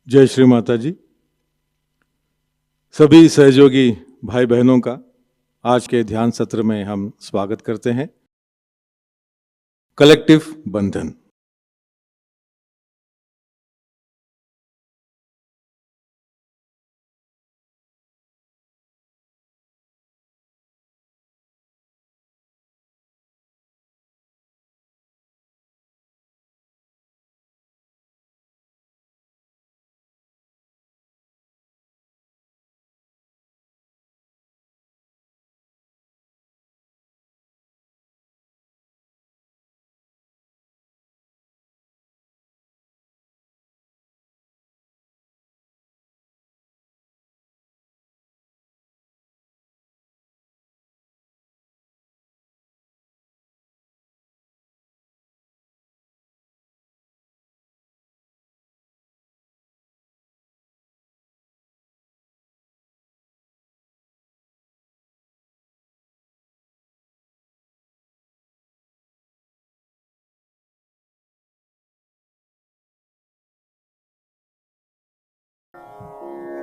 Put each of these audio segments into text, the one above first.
जय श्री माता जी। सभी सहयोगी भाई बहनों का आज के ध्यान सत्र में हम स्वागत करते हैं। कलेक्टिव बंधन।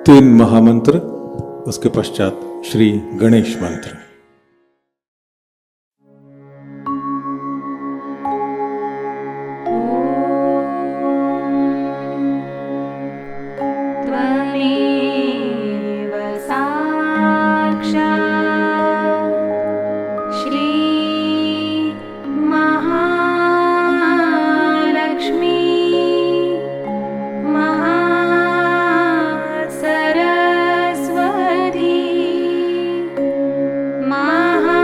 तीन महामंत्र, उसके पश्चात श्री गणेश मंत्र। त्वमेव साक्षात् श्री महालक्ष्मी महासरस्वती महाकाली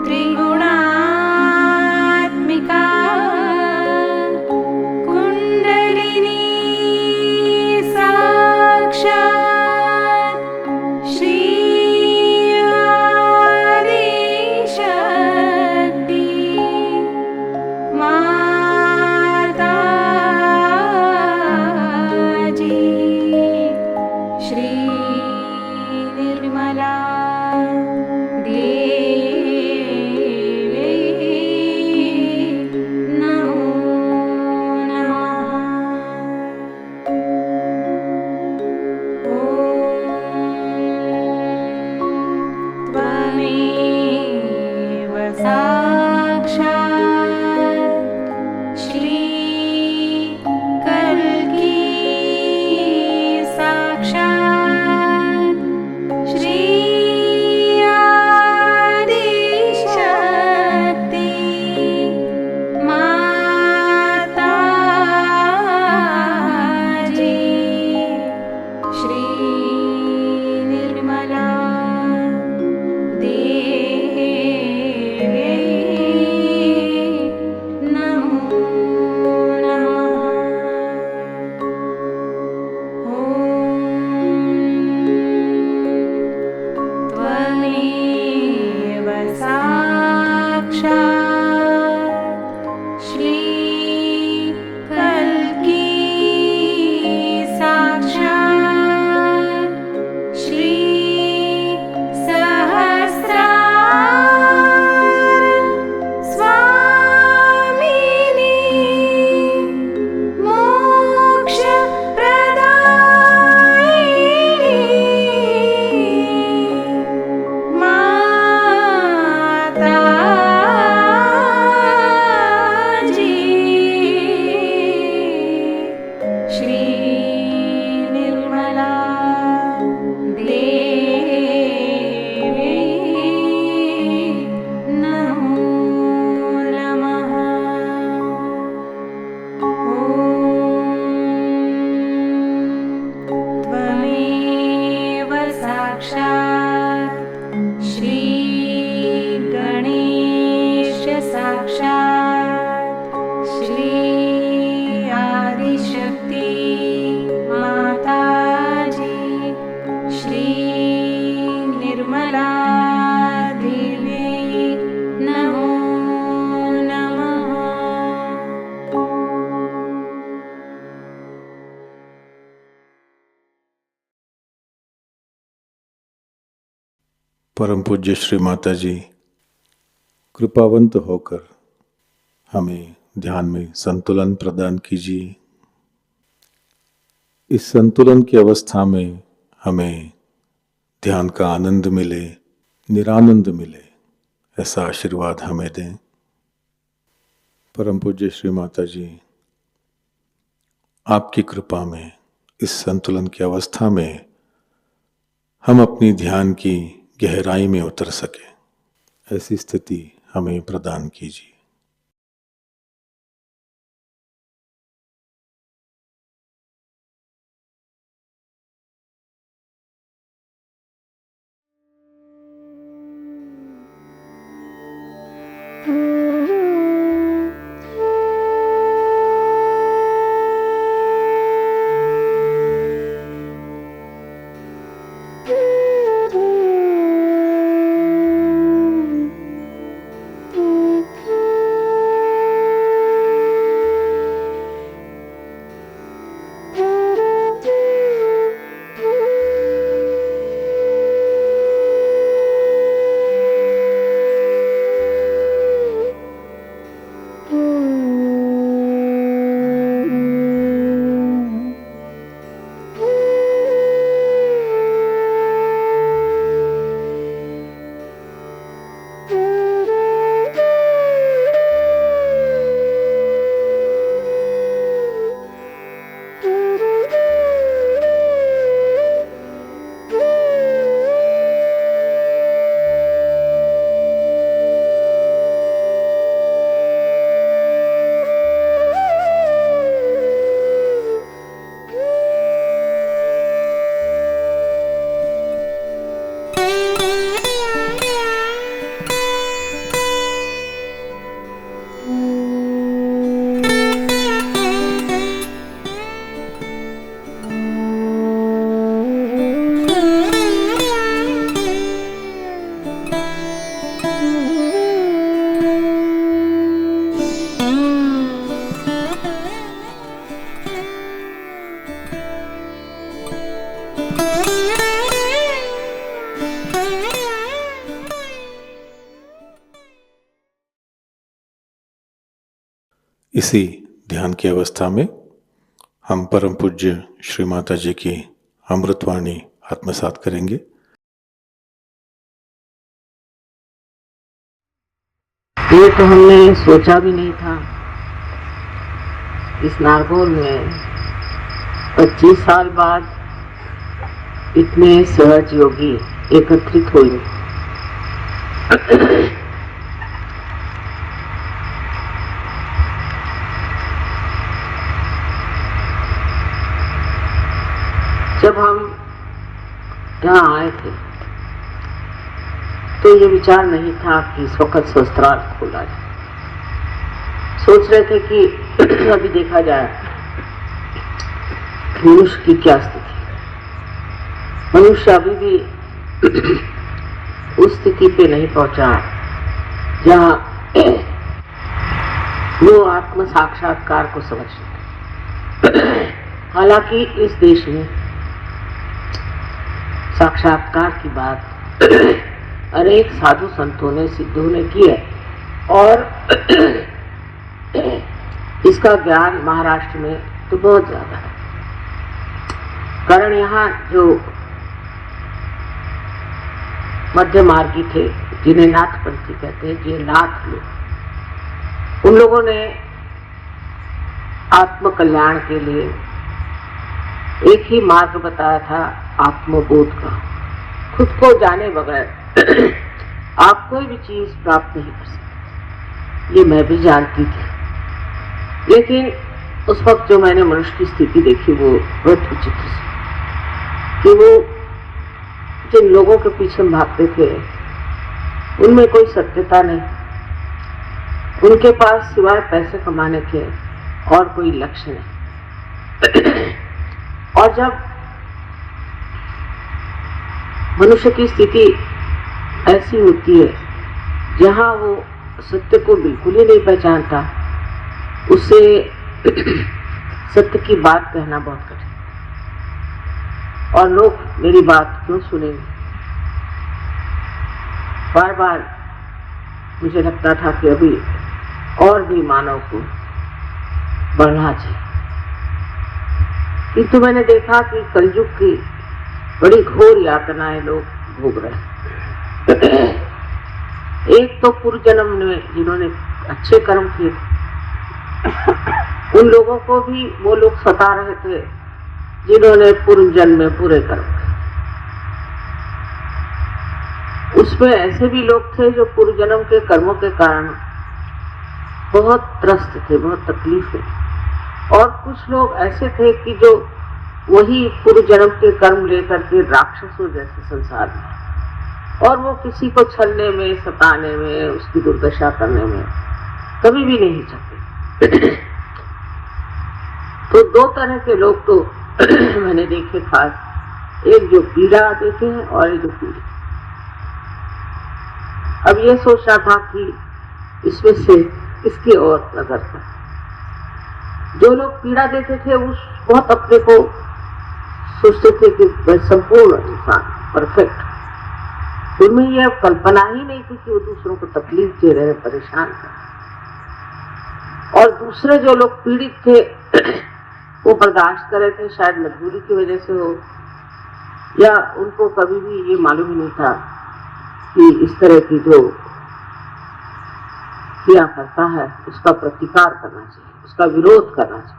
त्रिगुणात्मिका कुंडलिनी साक्षात् श्री आदिशक्ति माताजी श्री निर्मला देवी नमो नमः। त्वमेव साक्षात् श्री कल्की साक्षात् श्री आदिशक्ति माताजी श्री निर्मला देवी नमो नमः। त्वमेव साक्षात् श्री कल्की साक्षात् श्री सहस्रार स्वामिनी मोक्षप्रदायिनी माताजी श्री निर्मला देवी नमो नमः। त्वमेव साक्षात् श्री गणेश साक्षात् श्री आदिशक्ति माताजी श्री निर्मला देवी नमो नमः। परम पूज्य श्री माता जी कृपावंत होकर हमें ध्यान में संतुलन प्रदान कीजिए। इस संतुलन की अवस्था में हमें ध्यान का आनंद मिले, निरानंद मिले, ऐसा आशीर्वाद हमें दें। परम पूज्य श्री माता जी, आपकी कृपा में इस संतुलन की अवस्था में हम अपनी ध्यान की गहराई में उतर सके, ऐसी स्थिति हमें प्रदान कीजिए। इसी ध्यान की अवस्था में हम परम पूज्य श्री माता जी की अमृतवाणी आत्मसात करेंगे। ये तो हमने सोचा भी नहीं था, इस नागौर में 25 साल बाद इतने सहज योगी एकत्रित हुए। जब हम यहाँ आए थे तो ये विचार नहीं था कि इस वक्त शस्त्रार्थ खोला जाए। सोच रहे थे कि अभी देखा जाए मनुष्य की क्या स्थिति। मनुष्य अभी भी उस स्थिति पे नहीं पहुंचा जहाँ वो आत्म साक्षात्कार को समझ सके। हालांकि इस देश में साक्षात्कार की बात अनेक साधु संतों ने, सिद्धों ने की है और इसका ज्ञान महाराष्ट्र में तो बहुत ज्यादा है। कारण यहाँ जो मध्य मार्गी थे, जिन्हें नाथपंथी कहते हैं, जो नाथ लोग, उन लोगों ने आत्म कल्याण के लिए एक ही मार्ग बताया था, आत्मबोध का। खुद को जाने बगैर आप कोई भी चीज प्राप्त नहीं कर सकते। ये मैं भी जानती थी, लेकिन उस वक्त जो मैंने मनुष्य की स्थिति देखी वो बहुत विचित्र सी, कि वो जिन लोगों के पीछे भागते थे उनमें कोई सत्यता नहीं, उनके पास सिवाय पैसे कमाने के और कोई लक्ष्य नहीं। और जब मनुष्य की स्थिति ऐसी होती है जहां वो सत्य को बिल्कुल ही नहीं पहचानता, उससे सत्य की बात कहना बहुत कठिन। और लोग मेरी बात क्यों सुनेंगे? बार बार मुझे लगता था कि अभी और भी मानव को बढ़ना चाहिए। किंतु मैंने देखा कि कलयुग की बड़ी घोर यातनाएं लोग भोग रहे हैं। एक तो पूर्व जन्म में जिन्होंने अच्छे कर्म किए उन लोगों को भी वो लोग सता रहे थे जिन्होंने पूर्व जन्म में बुरे कर्म किए। उसमें ऐसे भी लोग थे जो पूर्व जन्म के कर्मों के कारण बहुत त्रस्त थे, बहुत तकलीफ हुई, और कुछ लोग ऐसे थे कि जो वही पूर्व जन्म के कर्म लेकर के राक्षसों जैसे संसार में, और वो किसी को छलने में, सताने में, उसकी दुर्दशा करने में कभी भी नहीं चाहते। तो दो तरह के लोग तो मैंने देखे खास, एक जो पीड़ा देते हैं और एक जो पीड़ित। अब ये सोच रहा था कि इसमें से इसकी ओर नजर था। जो लोग पीड़ा देते थे उस बहुत अपने को सोचते थे कि वह संपूर्ण इंसान परफेक्ट, उनमें यह कल्पना ही नहीं थी कि वो दूसरों को तकलीफ दे रहे, परेशान कर। और दूसरे जो लोग पीड़ित थे वो बर्दाश्त कर रहे थे, शायद मजबूरी की वजह से हो, या उनको कभी भी ये मालूम ही नहीं था कि इस तरह की जो किया करता है उसका प्रतिकार करना चाहिए, उसका विरोध करना चाहिए।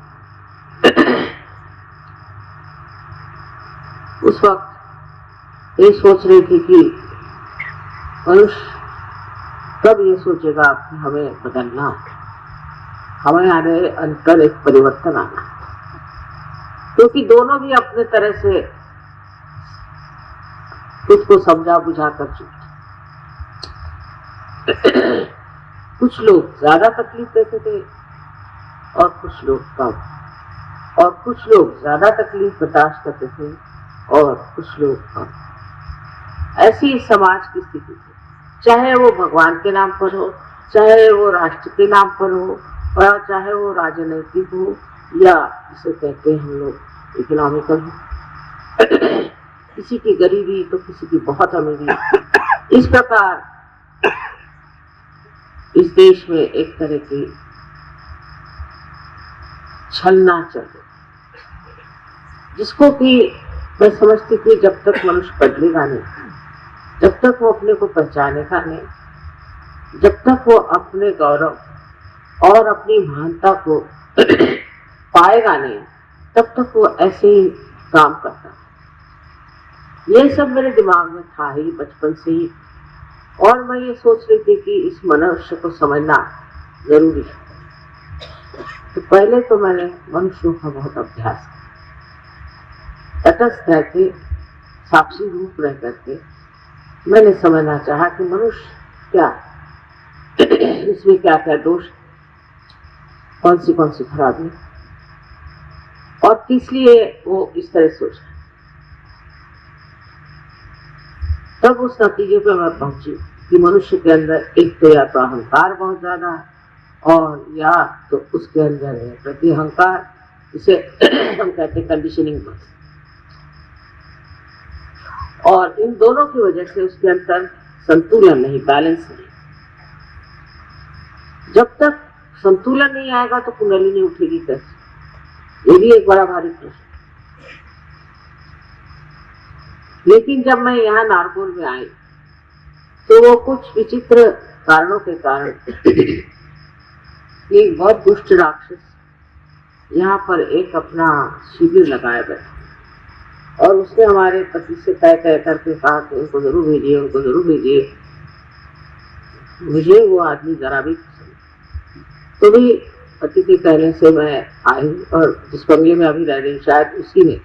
उस वक्त ये सोच रही थी कि मनुष्य कब ये सोचेगा कि हमें बदलना, हमारे अंतर एक परिवर्तन आना, क्योंकि दोनों भी अपने तरह से खुद को समझा बुझा कर चुके। कुछ लोग ज्यादा तकलीफ देते थे और कुछ लोग कम, और कुछ लोग ज्यादा तकलीफ बर्दाश्त करते थे और कुछ लोग कम। ऐसी समाज की स्थिति थी, चाहे वो भगवान के नाम पर हो, चाहे वो राष्ट्र के नाम पर हो, और चाहे वो राजनीतिक हो, या जिसे कहते हैं हम लोग इकोनॉमिकल हो। किसी की गरीबी तो किसी की बहुत अमीरी। इस प्रकार इस देश में एक तरह की छलना चल रही, जिसको कि मैं समझती थी जब तक मनुष्य बदलेगा नहीं, जब तक वो अपने को पहचानेगा नहीं, जब तक वो अपने गौरव और अपनी महानता को पाएगा नहीं, तब तक वो ऐसे ही काम करता। ये सब मेरे दिमाग में था ही बचपन से ही, और मैं ये सोच रही थी कि इस मनुष्य को समझना जरूरी है। तो पहले तो मैंने मनुष्यों का बहुत अभ्यास किया, तटस्थ रह के, साक्षी रूप रह करके मैंने समझना चाहा कि मनुष्य क्या, इसमें क्या क्या दोष, कौन सी खराबी, और किस लिए वो इस तरह सोच। तब उस नतीजे पे मैं पहुंची कि मनुष्य के अंदर एक तो या तो अहंकार बहुत ज्यादा है, और या तो उसके अंदर है प्रति अहंकार, इसे हम कहते हैं कंडीशनिंग बस। और इन दोनों की वजह से उसके अंदर संतुलन नहीं, बैलेंस नहीं। जब तक संतुलन नहीं आएगा तो कुंडलिनी उठेगी कैसे, ये भी एक बड़ा भारी प्रश्न। लेकिन जब मैं यहाँ नारगोल में आई तो वो कुछ विचित्र कारणों के कारण एक बहुत दुष्ट राक्षस यहाँ पर एक अपना शिविर लगाए बैठा, और उसने हमारे पति से तय करके कहा कि उनको जरूर भेजिए, उनको जरूर भेजिए। मुझे वो आदमी जरा भी पसंद, तो भी पति के कहने से मैं आई, और जिस बंगले में अभी रह रही शायद उसी ने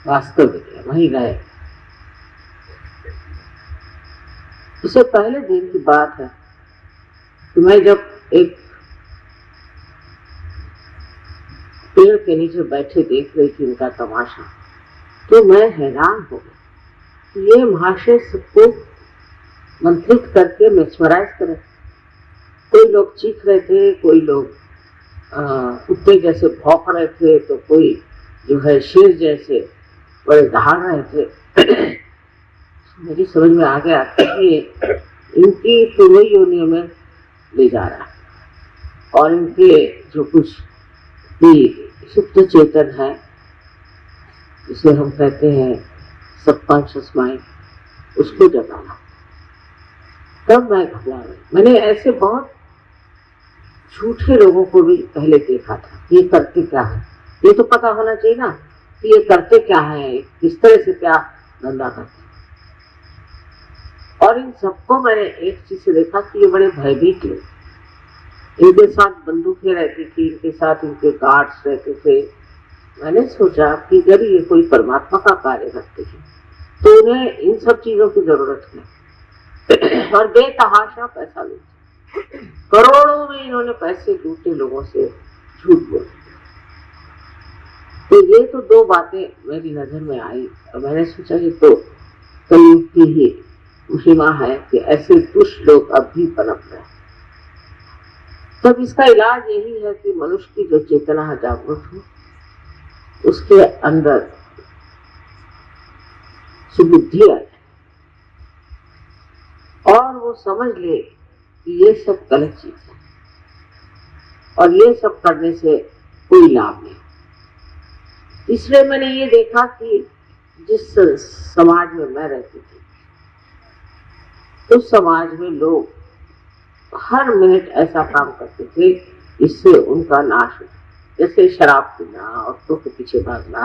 वास्तव में वहीं रहे। उससे पहले दिन की बात है कि मैं जब एक पेड़ के नीचे बैठे देख रही थी इनका तमाशा, तो मैं हैरान हो गई। ये महाशय सबको मंत्रित करके मेस्मराइज करे। कोई लोग चीख रहे थे, कोई लोग कुत्ते जैसे भौंक रहे थे, तो कोई जो है शेर जैसे बड़े दहाड़ रहे थे। मेरी समझ में आ गया कि इनकी पूर्व योनियों में ले जा रहा है और इनके जो कुछ भी सुप्त चेतन है, जिसे हम कहते हैं सबकॉन्शियस माइंड, उसको जगाना। तब मैं घबरा गई। मैंने ऐसे बहुत झूठे लोगों को भी पहले देखा था। ये करते क्या है, ये तो पता होना चाहिए ना कि ये करते क्या है, किस तरह से क्या धंधा करते हैं। और इन सबको मैंने एक चीज से देखा कि ये बड़े भयभीत लोग, इनके साथ बंदूकें रहती थी, इनके साथ इनके गार्ड्स रहते थे। मैंने सोचा कि अगर ये कोई परमात्मा का कार्य करते हैं तो उन्हें इन सब चीजों की जरूरत है। और बेतहाशा पैसा लूटे, करोड़ों में इन्होंने पैसे लूटे लोगों से, झूठ बोले। तो ये तो दो बातें मेरी नजर में आई और मैंने सोचा ये तो कलयुग की ही महिमा है कि ऐसे दुष्ट लोग अब भी पनप रहे हैं। तब इसका इलाज यही है कि मनुष्य की जो चेतना है जागरूक हो, उसके अंदर सुबुद्धि आए और वो समझ ले कि ये सब गलत चीज है और ये सब करने से कोई लाभ नहीं। इसलिए मैंने ये देखा कि जिस समाज में मैं रहती थी उस समाज में लोग हर मिनट ऐसा काम करते थे जिससे उनका नाश हो, जैसे शराब पीना, औरतों के पीछे भागना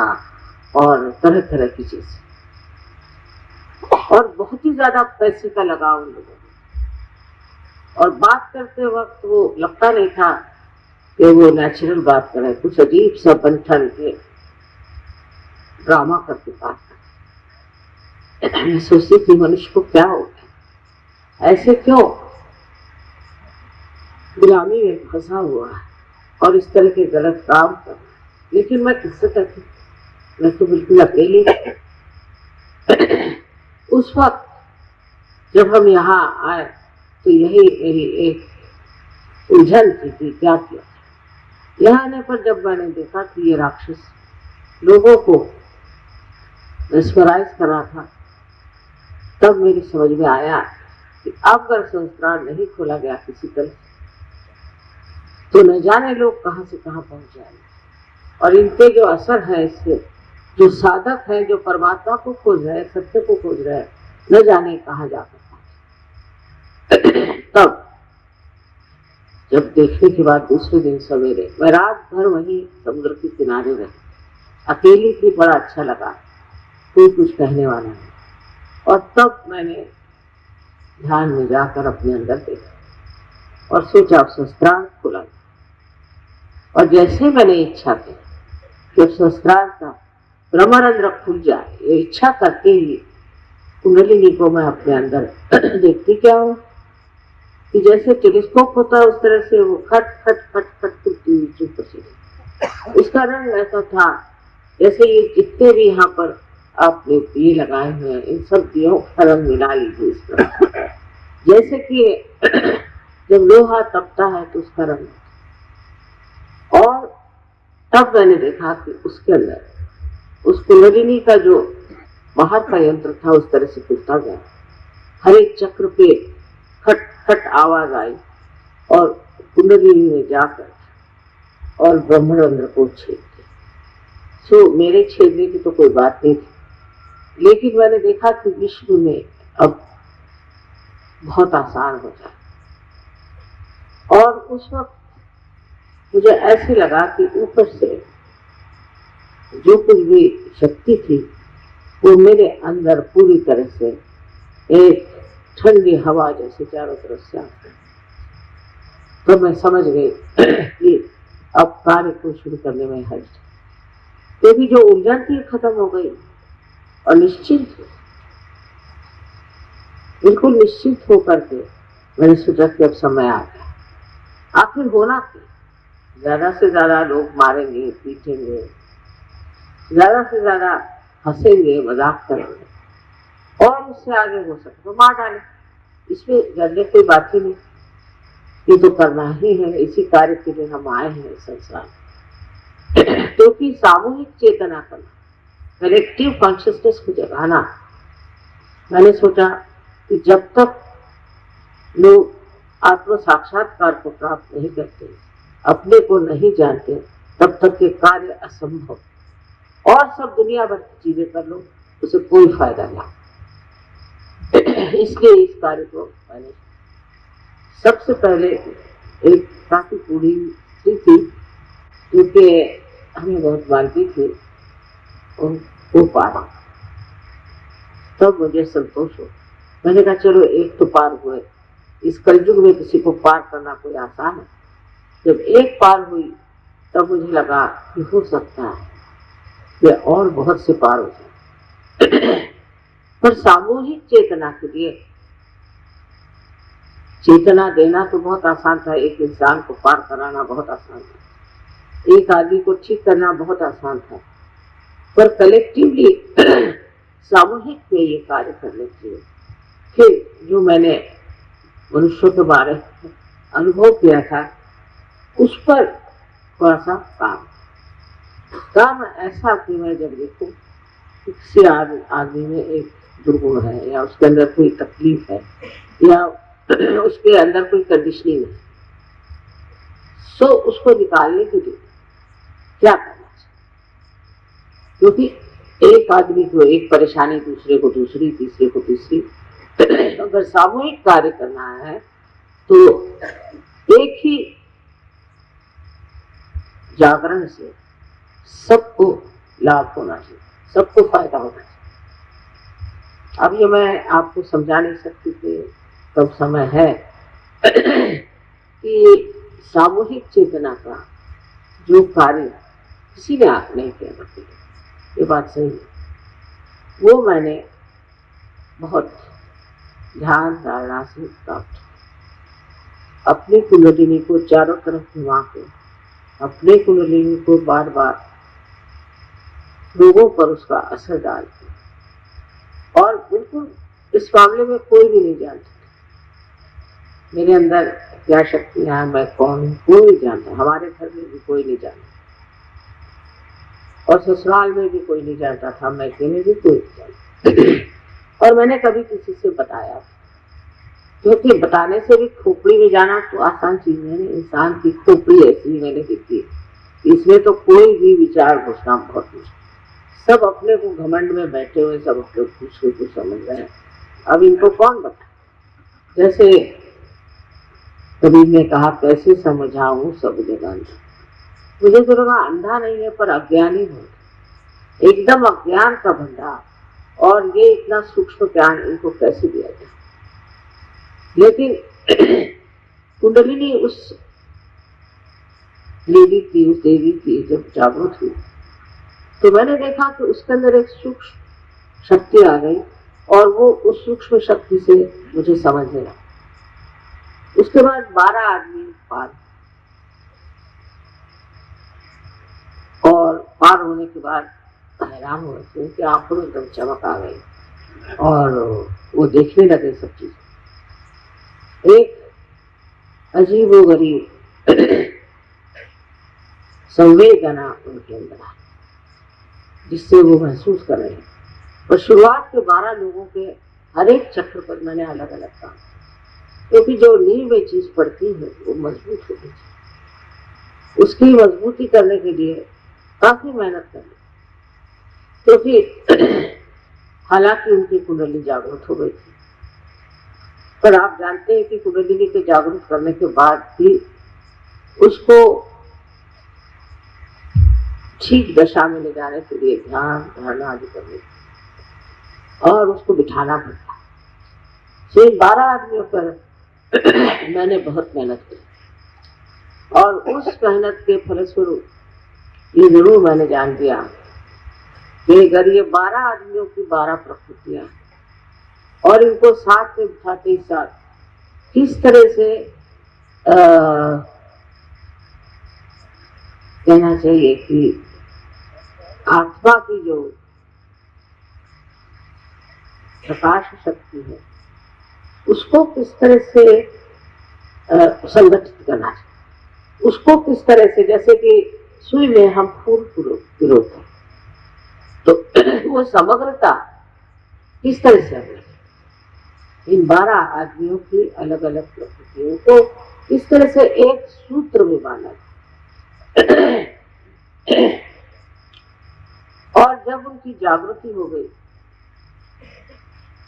और तरह तरह की चीजें, और बहुत ही ज्यादा पैसे का लगाव उन लोगों में। और बात करते वक्त वो लगता नहीं था कि वो नेचुरल बात कर रहे, कुछ अजीब सा बंठन के ड्रामा करके बात कर। मैं सोचती थी मनुष्य को क्या हो गया, ऐसे क्यों गुलामी में फंसा हुआ है और इस तरह के गलत काम कर। लेकिन मैं किससे करती, मैं तो बिल्कुल अकेली। उस वक्त जब हम यहाँ आए तो यही मेरी एक उलझन थी कि क्या किया। यहाँ आने पर जब मैंने देखा कि ये राक्षस लोगों को मेस्मराइज कर रहा था, तब मेरी समझ में आया कि अब अगर संस्कार नहीं खोला गया किसी तरह तो न जाने लोग कहां से कहां पहुंच जाएंगे। और इनके जो असर है, इससे जो साधक है, जो परमात्मा को खोज रहे, सत्य को खोज रहे, न जाने कहां जाकर पहुंचे। तब जब देखने के बाद दूसरे दिन सवेरे मैं रात भर वहीं समुद्र के किनारे रही, अकेली थी, बड़ा अच्छा लगा, कोई कुछ कहने वाला नहीं। और तब मैंने ध्यान में जाकर अपने अंदर देखा और सोचा अब शस्त्रार्थ खुला। और जैसे मैंने इच्छा की कि शस्त्रार्थ का ब्रह्मरंध्र खुल जाए, ये इच्छा करते ही कुंडलिनी को मैं अपने अंदर देखती क्या हूँ कि जैसे टेलीस्कोप होता है उस तरह से वो खट खट खट खट खुलती हुई चुप चली। इसका रंग ऐसा था जैसे ये जितने भी यहाँ पर आपने दिए लगाए हुए हैं, इन सब दियों का रंग मिला लीजिए इस तरह, जैसे कि जब लोहा तपता है तो उसका रंग। और तब मैंने देखा कि उसके अंदर उस कुंडलिनी का जो बाहर का यंत्र था उस तरह से खुलता गया। हर एक चक्र पे खट खट आवाज आई और कुंडलिनी में जाकर और ब्रह्मरंध्र को छेद दिया। सो मेरे छेदने की तो कोई बात नहीं थी, लेकिन मैंने देखा कि विश्व में अब बहुत आसान हो जाए। और उस वक्त मुझे ऐसे लगा कि ऊपर से जो कुछ भी शक्ति थी वो मेरे अंदर पूरी तरह से एक ठंडी हवा जैसे चारों तरफ से आती। तो मैं समझ गई कि अब कार्य को शुरू करने में हर्ज, क्योंकि जो उलझन थी खत्म हो गई और निश्चिंत, बिल्कुल निश्चित होकर के मैंने सोचा कि अब समय आ गया। आखिर होना क्या, ज्यादा से ज्यादा लोग मारेंगे, पीटेंगे, ज्यादा से ज्यादा हंसेंगे, मजाक करेंगे और उससे आगे हो सके तो मार डाले। इसमें डरने कोई बात ही नहीं, ये तो करना ही है, इसी कार्य के लिए हम आए हैं संसार। क्योंकि सामूहिक चेतना करना, कलेक्टिव कॉन्शियसनेस को जगाना, मैंने सोचा कि जब तक लोग आत्म साक्षात्कार को प्राप्त नहीं करते, अपने को नहीं जानते, तब तक के कार्य असंभव। और सब दुनिया भर की चीजें कर लो, उसे कोई फायदा नहीं। इसलिए इस कार्य को मैंने सबसे पहले एक काफी बूढ़ी स्त्री थी क्योंकि हमें बहुत मानती थी, वो पारा, तब मुझे संतोष हो। मैंने कहा चलो एक तो पार हुए, इस कलयुग में किसी को पार करना कोई आसान है। जब एक पार हुई तब मुझे लगा कि हो सकता है कि और बहुत से पार हो जाए। पर सामूहिक चेतना के लिए चेतना देना तो बहुत आसान था, एक इंसान को पार कराना बहुत आसान था, एक आदमी को ठीक करना बहुत आसान था, पर कलेक्टिवली सामूहिक में ये कार्य करने चाहिए। फिर जो मैंने मनुष्यों के बारे में अनुभव किया था उस पर थोड़ा सा काम ऐसा कि मैं जब देखूं किसी आदमी में एक दुर्गुण है या उसके अंदर कोई तकलीफ है या उसके अंदर कोई कंडीशनिंग है, सो उसको निकालने के लिए क्या करना चाहिए। क्योंकि एक आदमी को एक परेशानी, दूसरे को दूसरी, तीसरे को तीसरी। अगर सामूहिक कार्य करना है तो एक ही जागरण से सबको लाभ होना चाहिए, सबको फायदा होना चाहिए। अब ये मैं आपको समझा नहीं सकती कि कब समय है कि सामूहिक चेतना का जो कार्य किसी ने आप नहीं किया करते, ये बात सही है। वो मैंने बहुत ध्यान धारणा से प्राप्त। अपनी कुंडलिनी को चारों तरफ घुमा के अपने कुंडलिनी को बार बार लोगों पर उसका असर डालते, और बिल्कुल इस मामले में कोई भी नहीं जानता मेरे अंदर क्या शक्तियां हैं, मैं कौन हूं, कोई नहीं जानता। हमारे घर में भी कोई नहीं जानता और ससुराल में भी कोई नहीं जानता था, मैं अकेले भी कोई नहीं जानता। और मैंने कभी किसी से बताया, क्योंकि बताने से भी खोपड़ी में जाना तो आसान चीज नहीं। इंसान की खोपड़ी ऐसी मैंने देखी, इसमें तो कोई भी विचार घुसना बहुत मुश्किल। सब अपने को घमंड में बैठे हुए, सब अपने दूसरे को समझ रहे हैं। अब इनको कौन बता। जैसे कबीर ने कहा, कैसे समझाऊं सब जगह। मुझे तो लगा अंधा नहीं है पर अज्ञानी है, एकदम अज्ञान का भंडार, और ये इतना सूक्ष्म ज्ञान इनको कैसे दिया जाए। लेकिन कुंडलिनी उस लेडी की, उस देवी की जब जागृत हुई तो मैंने देखा कि उसके अंदर एक सूक्ष्म शक्ति आ गई, और वो उस सूक्ष्म शक्ति से मुझे समझने लगा। उसके बाद 12 आदमी पार, और पार होने के बाद हैरान हुए थे कि आंखों में एकदम चमक आ गई और वो देखने लगे सब चीज। एक अजीबोगरीब संवेदना उनके अंदर आई, जिससे वो महसूस कर रहे हैं। और शुरुआत के 12 लोगों के हर एक चक्र पर मैंने अलग अलग काम, क्योंकि जो नींव में चीज पड़ती है वो मजबूत होती है। उसकी मजबूती करने के लिए काफी मेहनत करनी, क्योंकि हालांकि उनकी कुंडली जागृत हो गई थी, पर आप जानते हैं कि कुंडलिनी के जागृत करने के बाद भी उसको ठीक दशा में ले जाने के लिए ध्यान धारणा आदि करनी और उसको बिठाना पड़ता। तो 12 आदमियों पर मैंने बहुत मेहनत की, और उस मेहनत के फलस्वरूप ये जरूर मैंने जान दिया कि अगर ये 12 आदमियों की 12 प्रकृतियां और इनको साथ में बिठाते ही साथ किस तरह से कहना चाहिए कि आत्मा की जो प्रकाश शक्ति है उसको किस तरह से संगठित करना चाहिए, उसको किस तरह से, जैसे कि सुई में हम फूल पिरोते हैं तो वो समग्रता किस तरह से है, इन 12 आदमियों की अलग अलग प्रकृतियों को इस तरह से एक सूत्र में बांधा। और जब उनकी जागृति हो गई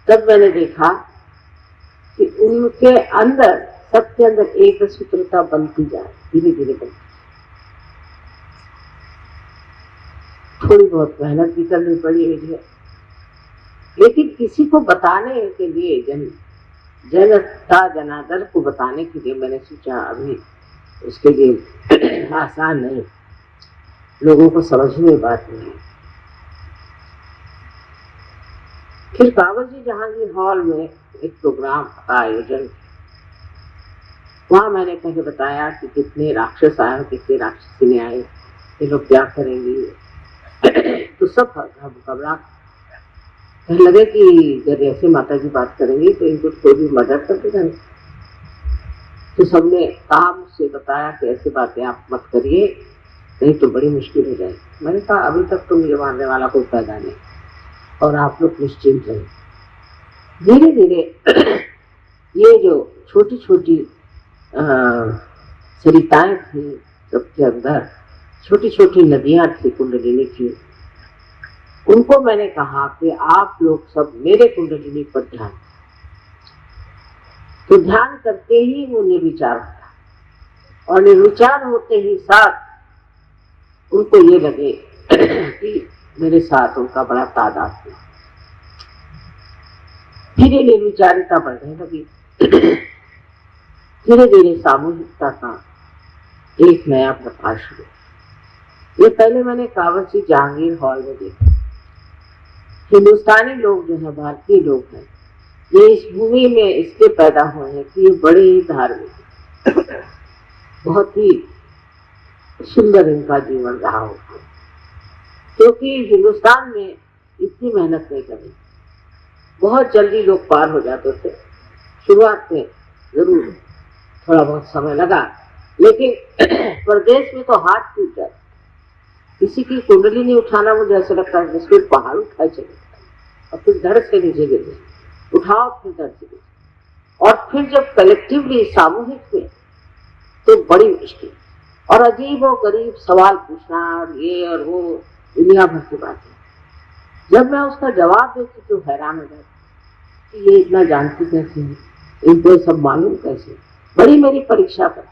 तब मैंने देखा कि उनके अंदर, सबके अंदर एक सूत्रता बनती जाए, धीरे धीरे बनती। थोड़ी बहुत मेहनत भी करनी पड़ी मुझे, लेकिन किसी को बताने के लिए, जनता जनार्दन को बताने के लिए मैंने सोचा अभी उसके लिए आसान नहीं, लोगों को समझने में बात नहीं। फिर कावड़ जी जहांगीर हॉल में एक प्रोग्राम का आयोजन, वहां मैंने पहले बताया कि कितने राक्षस आए, कितने राक्षसी आए, ये लोग क्या करेंगे। तो सब घबरा कहने लगे कि अगर ऐसे माता जी बात करेंगे तो इनको कोई भी मर्डर कर देगा। तो सबने कहा, मुझसे बताया कि ऐसी बातें आप मत करिए, नहीं तो बड़ी मुश्किल हो जाएगी। मैंने कहा अभी तक तो मुझे मारने वाला कोई पैदा नहीं, और आप लोग निश्चिंत रहे। धीरे धीरे ये जो छोटी छोटी सरिताएं थी, सबके अंदर छोटी छोटी नदियां थी कुंडलिनी की, उनको मैंने कहा कि आप लोग सब मेरे कुंडलिनी पर ध्यान। तो ध्यान करते ही वो निर्विचार होता, और निर्विचार होते ही साथ उनको ये लगे कि मेरे साथ उनका बड़ा तादाद है। धीरे निर्विचारिता बढ़ने लगी। धीरे धीरे सामूहिकता का एक नया प्रकाश हुआ। ये पहले मैंने कावड़ जी जहांगीर हॉल में देखा। हिंदुस्तानी लोग जो है, भारतीय लोग हैं, ये इस भूमि में इसके पैदा हुए हैं कि ये बड़े ही धार्मिक, बहुत ही सुंदर इनका जीवन रहा होगा, क्योंकि हिंदुस्तान में इतनी मेहनत नहीं करी। बहुत जल्दी लोग पार हो जाते थे। शुरुआत में जरूर थोड़ा बहुत समय लगा, लेकिन प्रदेश में तो हाथ टूट जाए। किसी की कुंडली नहीं उठाना, मुझे ऐसा लगता है जैसे पहाड़ उठाए चले और फिर धड़ से नीचे गिर गए, उठाओ फिर धड़ से गिर। और फिर जब कलेक्टिवली सामूहिक में, तो बड़ी मुश्किल और अजीब और गरीब सवाल पूछना, और ये और वो दुनिया भर की बातें। जब मैं उसका जवाब देती तो हैरान हो जाती कि ये इतना जानती कैसे है, इनको सब मालूम कैसे। बड़ी मेरी परीक्षा कर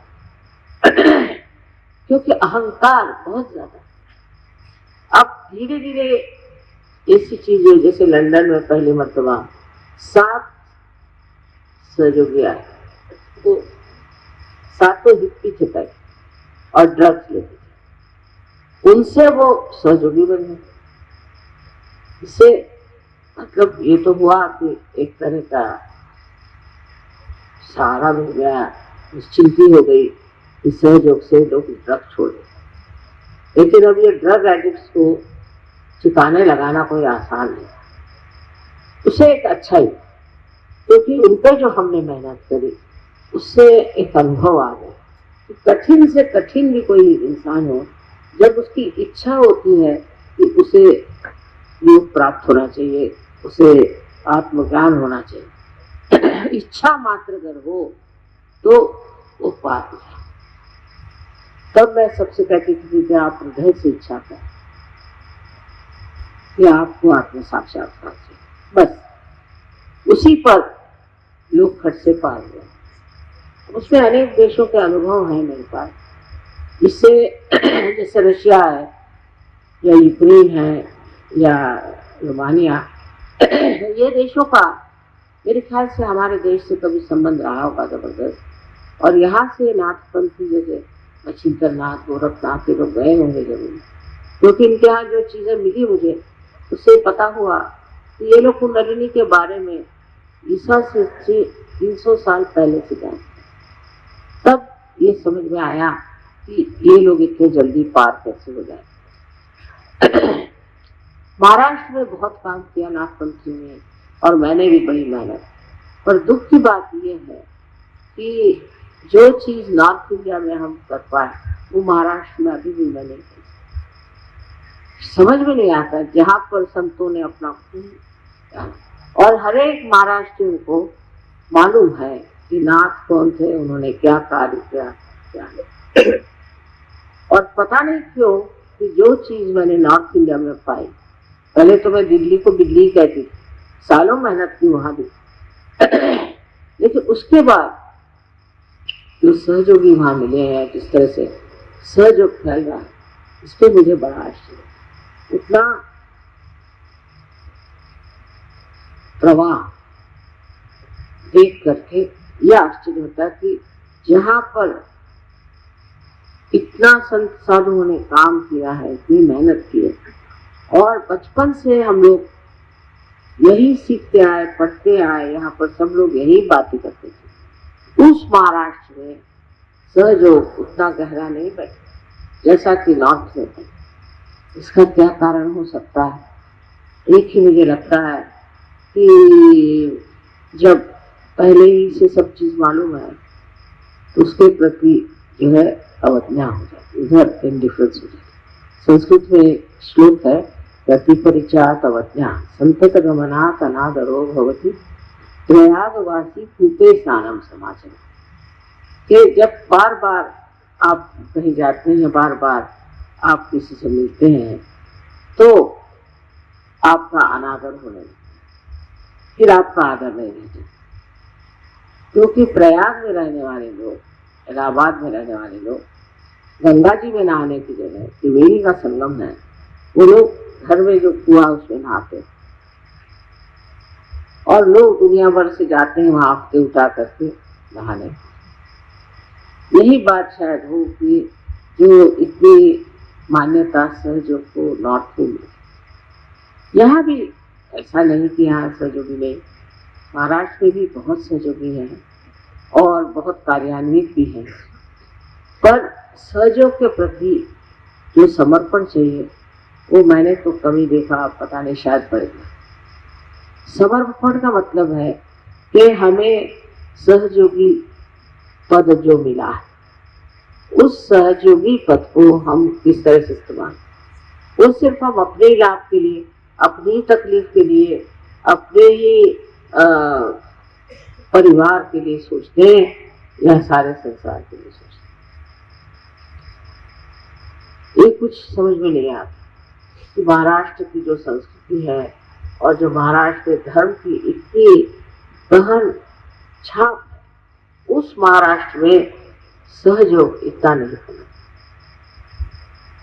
क्योंकि अहंकार बहुत ज्यादा। अब धीरे धीरे ऐसी चीजें, जैसे लंदन में पहली मर्तबा 7 सहयोगी आए, वो 7 हिप्पी थे पहले और ड्रग्स लेते थे, उनसे वो सहयोगी बन गए। इससे मतलब ये तो हुआ कि एक तरह का सहारा मिल गया, निश्चिंती हो गई कि सहयोग से लोग ड्रग छोड़ दें। लेकिन अब ये ड्रग एडिक्ट्स को ठिकाने लगाना कोई आसान नहीं, उसे एक अच्छा ही, क्योंकि उन पर जो हमने मेहनत करी उससे एक अनुभव आ गया कि कठिन से कठिन भी कोई इंसान हो, जब उसकी इच्छा होती है कि उसे योग प्राप्त होना चाहिए, उसे आत्मज्ञान होना चाहिए, इच्छा मात्र अगर हो तो वो पार हो जाए। तब मैं सबसे कहती थी कि आप हृदय से इच्छा करें कि आपको आत्म साक्षात्कार चाहिए, बस उसी पर लोग खट से पार हुए। उसमें अनेक देशों के अनुभव हैं मेरे पास, इससे जैसे रशिया है या यूक्रेन है या रोमानिया, ये देशों का मेरे ख्याल से हमारे देश से कभी संबंध रहा होगा जबरदस्त, और यहाँ से नाथपंथी जैसे मच्छिंद्रनाथ, गोरखनाथ के लोग गए होंगे जरूर, क्योंकि इनके यहाँ जो चीजें मिली मुझे, उससे पता हुआ कि ये लोग कुंडलिनी के बारे में ईसा से 300 साल पहले से जानते। तब ये समझ में आया कि ये लोग इतने जल्दी पार कैसे हो जाए। महाराष्ट्र में बहुत काम किया नाथपंथी में, और मैंने भी बड़ी मेहनत, पर दुख की बात यह है कि जो चीज नॉर्थ इंडिया में हम कर पाए वो महाराष्ट्र में अभी भी मैंने समझ में नहीं आता। जहाँ पर संतों ने अपना खून, और हर एक महाराष्ट्रियों को मालूम है कि नाथ कौन थे, उन्होंने क्या कार्य किया, क्या नहीं। और पता नहीं क्यों कि जो चीज मैंने नॉर्थ इंडिया में पाई, पहले तो मैं दिल्ली को बिल्ली कहती थी, सालों मेहनत की वहां भी, लेकिन उसके बाद जो सहयोगी वहां मिले हैं, जिस तरह से सहयोग फैल रहा है, इस पर मुझे बड़ा आश्चर्य, इतना प्रवाह देख करके यह आश्चर्य होता है कि जहां पर इतना संत साधुओं ने काम किया है, इतनी मेहनत की है, और बचपन से हम लोग यही सीखते आए, पढ़ते आए, यहाँ पर सब लोग यही बातें करते थे। उस महाराष्ट्र में सहयोग उतना गहरा नहीं बैठा जैसा कि नॉर्थ में है। इसका क्या कारण हो सकता है? एक ही मुझे लगता है कि जब पहले ही से सब चीज मालूम है तो उसके प्रति जो है अवज्ञा हो जाती, उधर इंडिफरेंस हो जाती। संस्कृत में एक श्लोक है, प्रतिपरिचात अवज्ञा संतत गमनात् अनादरो भवति प्रयागवासी कूपे स्नानम समाचर। कि जब बार बार आप कहीं जाते हैं, बार बार आप किसी से मिलते हैं तो आपका अनादर होने लगता है, फिर आपका आदर नहीं रहता। क्योंकि प्रयाग में रहने वाले लोग, इलाहाबाद में रहने वाले लोग, गंगा जी में नहाने की जगह त्रिवेणी का संगम है, वो लोग घर में जो कुआं उसमें नहाते, और लोग दुनिया भर से जाते हैं वहां हफ्ते उठा करके नहाने। यही बात शायद हो कि जो इतनी मान्यता सहयोग को नॉर्थ में मिली। यहाँ भी ऐसा नहीं कि यहाँ सहयोगी नहीं, महाराष्ट्र में भी बहुत सहयोगी हैं और बहुत कार्यान्वित भी हैं, पर सहयोग के प्रति जो समर्पण चाहिए वो मैंने तो कभी देखा, पता नहीं शायद पड़ेगा। समर्पण का मतलब है कि हमें सहयोगी पद जो मिला है, उस सहयोगी पद को हम किस तरह से इस्तेमाल, वो सिर्फ हम अपने लाभ के लिए, अपनी तकलीफ के लिए, अपने ही परिवार के लिए सोचते हैं या सारे संसार के लिए सोचते हैं। ये कुछ समझ में नहीं आता कि महाराष्ट्र की जो संस्कृति है और जो महाराष्ट्र के धर्म की इतनी गहन छाप, उस महाराष्ट्र में सहयोग इतना नहीं होना।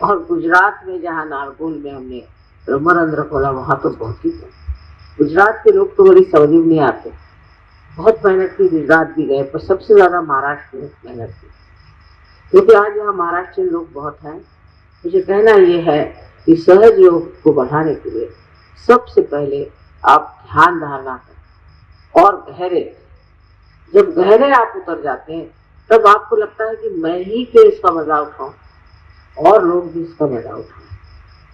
और गुजरात में जहाँ नारगोल में हमने ब्रह्मरंध्र खोला, वहां तो बहुत ही था। गुजरात के लोग तो बड़ी समझ में नहीं आते, बहुत मेहनत की, गुजरात भी गए, पर सबसे ज्यादा महाराष्ट्र में मेहनत की, क्योंकि आज यहाँ महाराष्ट्रीय लोग बहुत हैं। मुझे कहना यह है कि सहयोग को बढ़ाने के लिए सबसे पहले आप ध्यान धारणा करें और गहरे, जब गहरे आप उतर जाते हैं तब आपको लगता है कि मैं ही क्यों इसका मजा उठाऊं और लोग भी इसका मजा उठाएं।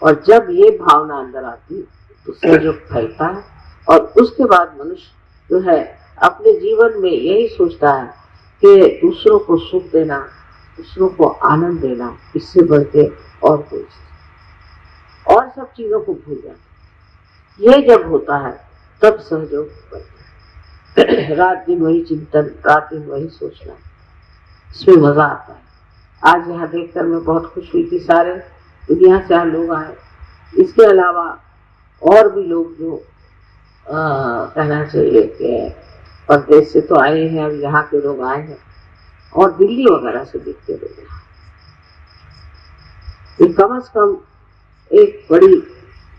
और जब ये भावना अंदर आती तो सहयोग फैलता है, और उसके बाद मनुष्य जो है अपने जीवन में यही सोचता है कि दूसरों को सुख देना, दूसरों को आनंद देना, इससे बढ़ के और कोई चीज, और सब चीजों को भूल जाता। ये जब होता है तब सहयोग बढ़ता है। रात दिन वही चिंतन, रात दिन वही सोचना, इसमें मजा आता है। आज यहाँ देखकर मैं बहुत खुश हुई कि सारे दुनिया से यहाँ लोग आए। इसके अलावा और भी लोग जो कहना चाहिए कि परदेश से तो आए हैं, अब यहाँ के लोग आए हैं, और दिल्ली वगैरह से दिखते लोग हैं। ये कम से कम एक बड़ी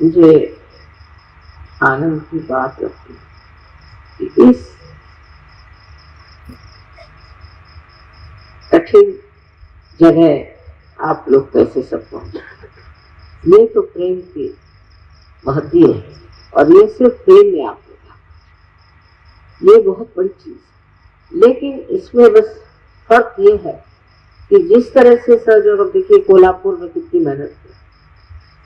मुझे आनंद की बात लगती है कि इस कठिन जगह आप लोग कैसे सब पहुंचे। ये तो प्रेम की महती है, और ये सिर्फ प्रेम में आप लोग, ये बहुत बड़ी चीज। लेकिन इसमें बस फर्क ये है कि जिस तरह से सहयोग, अब देखिए कोल्हापुर में कितनी मेहनत की,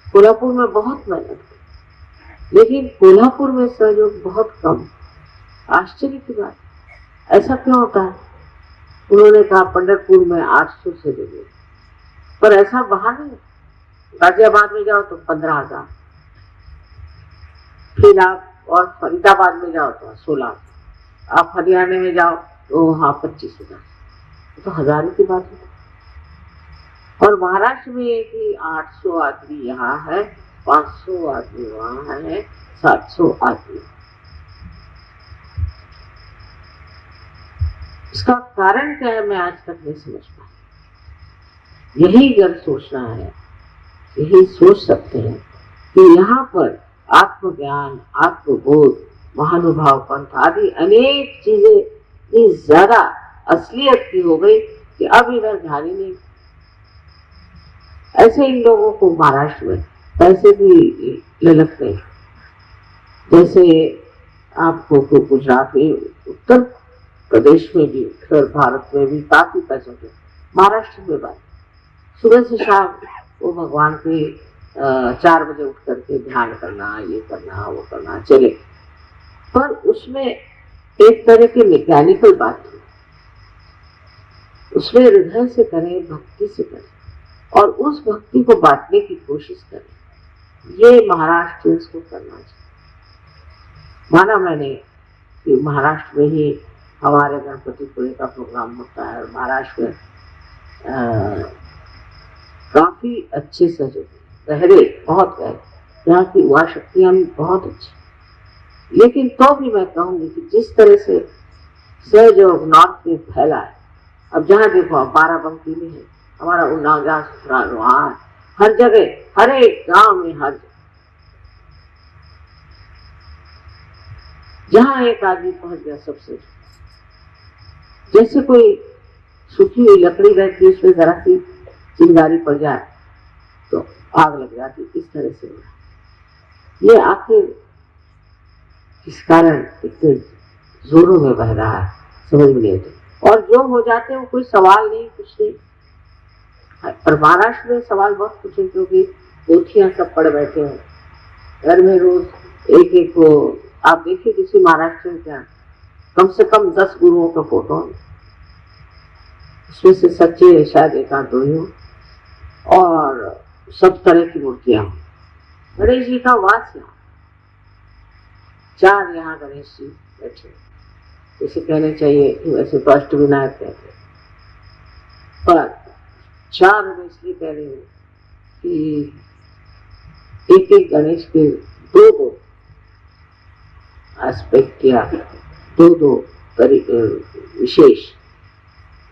कोल्हापुर में बहुत मेहनत की, लेकिन कोल्हापुर में सहयोग बहुत कम। आश्चर्य की बात, ऐसा क्यों होता है? उन्होंने कहा पंढरपुर में 800 से जगह, पर ऐसा बाहर नहीं। गाजियाबाद में जाओ तो 15,000, फिर आप और फरीदाबाद में जाओ तो 16, आप हरियाणा में जाओ तो वहाँ 25,000, तो हजारों की बात है। और महाराष्ट्र में है कि 800 आदमी यहाँ है, 500 आदमी वहाँ है, 700 आदमी। इसका कारण क्या है मैं आज तक नहीं समझ पाई। यही अगर सोचना है, यही सोच सकते हैं कि यहाँ पर आत्मज्ञान, आत्मबोध, महानुभाव पंथ आदि अनेक चीजें इतनी ज्यादा असलियत की हो गई कि अब इधर ध्यान ही नहीं। ऐसे इन लोगों को महाराष्ट्र में पैसे भी ललकते हैं, जैसे आपको गुजरात में, उत्तर प्रदेश में भी, उत्तर भारत में भी काफी पैसों के, महाराष्ट्र में बात सुबह से शाम वो भगवान के 4 बजे उठ करके ध्यान करना, ये करना, वो करना चले, पर उसमें एक तरह की मैकेनिकल बात है। उसमें हृदय से करें, भक्ति से करें और उस भक्ति को बांटने की कोशिश करें। ये महाराष्ट्र को करना चाहिए। माना मैंने कि महाराष्ट्र में ही हमारे गणपतिपुरे का प्रोग्राम होता है और महाराष्ट्र में काफी अच्छे सहयोग, गहरे, बहुत गहरे, यहाँ की युवा शक्तियां भी बहुत अच्छी। लेकिन तो भी मैं कहूंगी कि जिस तरह से सहयोग नॉर्थ में फैला है, अब जहाँ देखो बाराबंकी में है, हमारा उन्नाव, ससुराल वहाँ, हर जगह, हर एक गांव में, हर जहाँ एक आदमी पहुंच गया सबसे, जैसे कोई सूखी हुई लकड़ी रहती है, उसमें जरा सी चिंगारी पड़ जाए तो आग लग जाती, इस तरह से हो रहा। ये आखिर किस कारण इतने जोरों में बह रहा है समझ में नहीं आता। और जो हो जाते हैं वो कोई सवाल नहीं, कुछ नहीं। पर महाराष्ट्र में सवाल बहुत कुछ है, क्योंकि पोथियां सब पड़ बैठे हैं घर में, रोज एक एक को आप देखिए किसी महाराष्ट्र में क्या कम से कम 10 गुरुओं का फोटो, उसमें से सच्चे शायद 1-2 ही हो, और सब तरह की मूर्तियां हो। गणेश जी का वास यहाँ 4 यहाँ गणेश जी बैठे, इसे कहने चाहिए कि वैसे तो अष्टविनायक कहते हैं, पर 4 मैं इसलिए कह रही हूँ कि एक एक गणेश के 2-2 एस्पेक्ट या 2-2 तरीके विशेष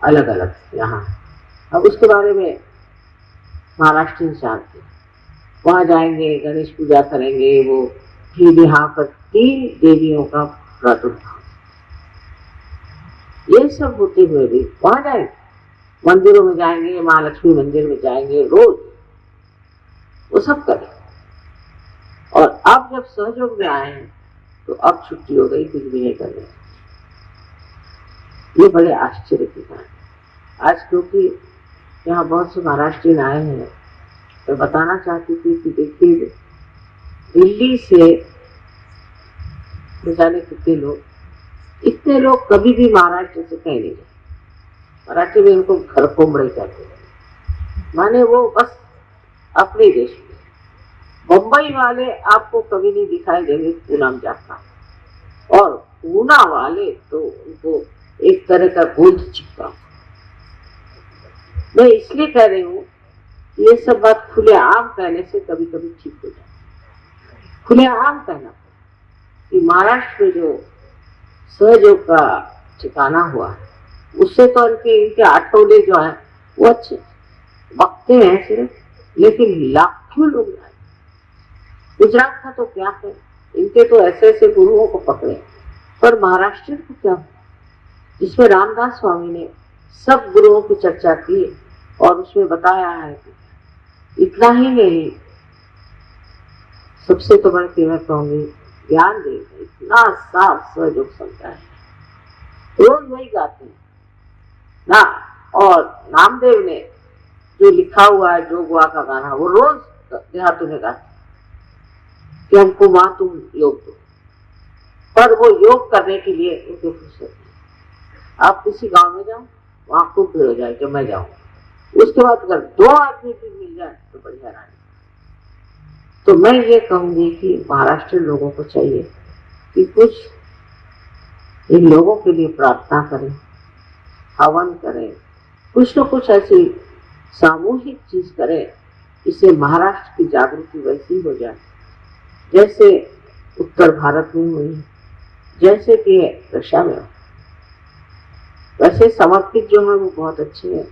अलग अलग यहाँ। अब उसके बारे में महाराष्ट्र जानते, वहां जाएंगे, गणेश पूजा करेंगे, वो फिर यहाँ पर 3 देवियों का प्रादुर्भाव, ये सब होते हुए भी वहां जाएंगे, मंदिरों में जाएंगे, महालक्ष्मी मंदिर में जाएंगे, रोज वो सब करें। और अब जब सहयोग में आए हैं तो अब छुट्टी हो गई, कुछ भी नहीं कर रहे। ये बड़े आश्चर्य की बात है आज, क्योंकि यहाँ बहुत से महाराष्ट्रीयन आए हैं। मैं बताना चाहती थी कि देखिए दिल्ली से न जाने कितने लोग, इतने लोग कभी भी महाराष्ट्र से कहीं नहीं जाते। मराठी में इनको घर कोमड़े कहते हैं, माने वो बस अपने देश में। मुंबई वाले आपको कभी नहीं दिखाई देंगे पूना में जाता, और पूना वाले तो उनको एक तरह का गोंद चिपका। मैं इसलिए कह रही हूँ ये सब बात खुलेआम कहने से कभी कभी ठीक हो जाए। खुलेआम कहना कि महाराष्ट्र में जो सहयोग का ठिकाना हुआ है, उससे तो इनके आठौले जो है वो अच्छे वक्ते हैं सिर्फ, लेकिन लाखों लोग आए। गुजरात का तो क्या है, इनके तो ऐसे ऐसे गुरुओं को पकड़े, पर महाराष्ट्र को क्या, जिसमें रामदास स्वामी ने सब गुरुओं की चर्चा की और उसमें बताया है कि इतना ही नहीं, सबसे तो बड़ी मैं कहूंगी ज्ञान देव इतना साफ सहयोग समझा है, रोज वही गाते हैं ना। और नामदेव ने जो लिखा हुआ है जोगवा का गाना, वो रोज देहातों में गाते कि हमको मां तुम योग दो, पर वो योग करने के लिए उनके फुर्सत। आप किसी गांव में जाओ, वहां खूब भीड़ हो जाए जब मैं जाऊं, उसके बाद अगर 2 आदमी भी मिल जाए तो बड़ी हैरानी। तो मैं ये कहूंगी कि महाराष्ट्र लोगों को चाहिए कि कुछ इन लोगों के लिए प्रार्थना करें, हवन करें, कुछ न कुछ ऐसी सामूहिक चीज करें, इससे महाराष्ट्र की जागृति वैसी हो जाए जैसे उत्तर भारत में हुई, जैसे कि रशिया में। वैसे समर्पित जो है वो बहुत अच्छे हैं,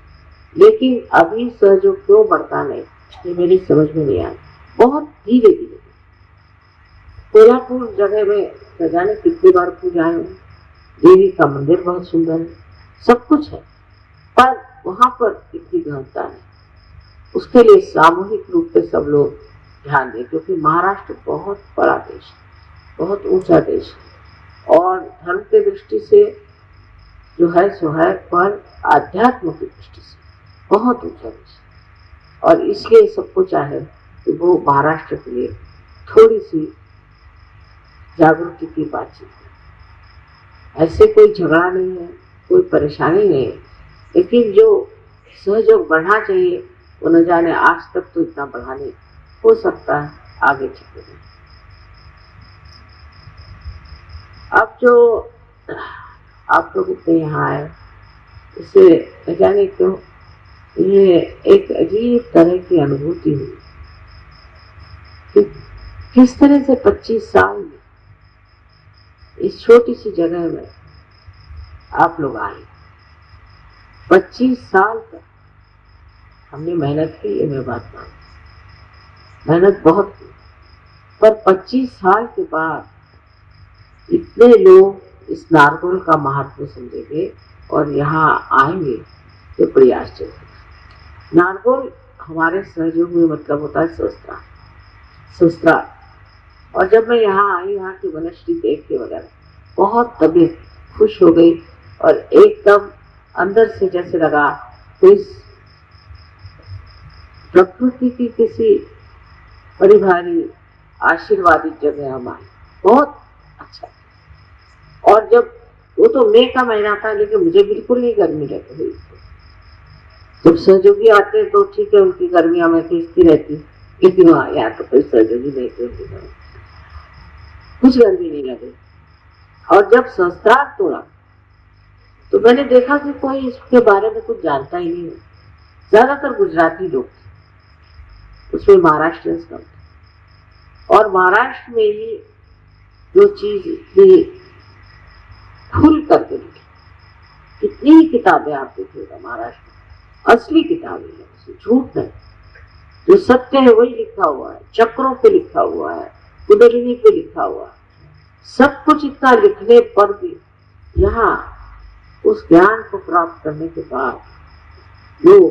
लेकिन अभी सहयोग क्यों बढ़ता नहीं, ये मेरी समझ में नहीं आया। बहुत धीरे धीरे कोल्हापुर जगह में न जाने कितनी बार पूजाएं हुई, देवी का मंदिर बहुत सुंदर है, सब कुछ है, पर वहां पर इतनी गहनता नहीं। उसके लिए सामूहिक रूप से सब लोग ध्यान दें, क्योंकि महाराष्ट्र बहुत बड़ा देश है, बहुत ऊंचा देश है, और धर्म की दृष्टि से जो है सो है, पर आध्यात्म की दृष्टि से बहुत ऊंचा देश है। और इसलिए सबको चाहे कि वो महाराष्ट्र के लिए थोड़ी सी जागृति की बातचीत है। ऐसे कोई झगड़ा नहीं है, कोई परेशानी नहीं है, लेकिन जो सहयोग बढ़ना चाहिए वो न जाने आज तक तो इतना बढ़ा नहीं, हो सकता है आगे चले। अब जो आप लोग इतने यहाँ आए, इसे न जाने क्यों ये एक अजीब तरह की अनुभूति हुई कि किस तरह से 25 साल में इस छोटी सी जगह में आप लोग आए। 25 साल तक हमने मेहनत की, ये मैं बात मानती, मेहनत बहुत की, पर 25 साल के बाद इतने लोग इस नारगोल का महत्व समझेंगे और यहाँ आएंगे, तो बड़ी आश्चर्य। नारगोल हमारे सहयोग में मतलब होता है शस्त्रा। और जब मैं यहाँ आई, यहाँ की वनस्पति देख के वगैरह बहुत तबीयत खुश हो गई, और एकदम अंदर से जैसे लगा कोई प्रकृति की किसी बड़ी भारी आशीर्वादित जगह हम आए, बहुत अच्छा। और जब वो तो मई का महीना था, लेकिन मुझे बिल्कुल नहीं गर्मी लग रही। जब सहयोगी आते हैं तो ठीक है, उनकी गर्मी हमें खींचती रहती, लेकिन वहाँ यहाँ तो कोई सहयोगी नहीं थे, कुछ गर्मी नहीं लगी। और जब सहस्त्रार्थ तोड़ा तो मैंने देखा कि कोई इसके बारे में कुछ जानता ही नहीं है, ज्यादातर गुजराती लोग थे, उसमें महाराष्ट्रियंस कम थे। और महाराष्ट्र में ही जो चीज इतनी खुल करके लिखी, कितनी ही किताबें आप देखिएगा महाराष्ट्र में, असली किताबें हैं, झूठ नहीं, जो सत्य है वही लिखा हुआ है, चक्रों पे लिखा हुआ है, कुंडलिनी पे लिखा हुआ है, सब कुछ इतना लिखने पर भी यहाँ उस ज्ञान को प्राप्त करने के बाद लोग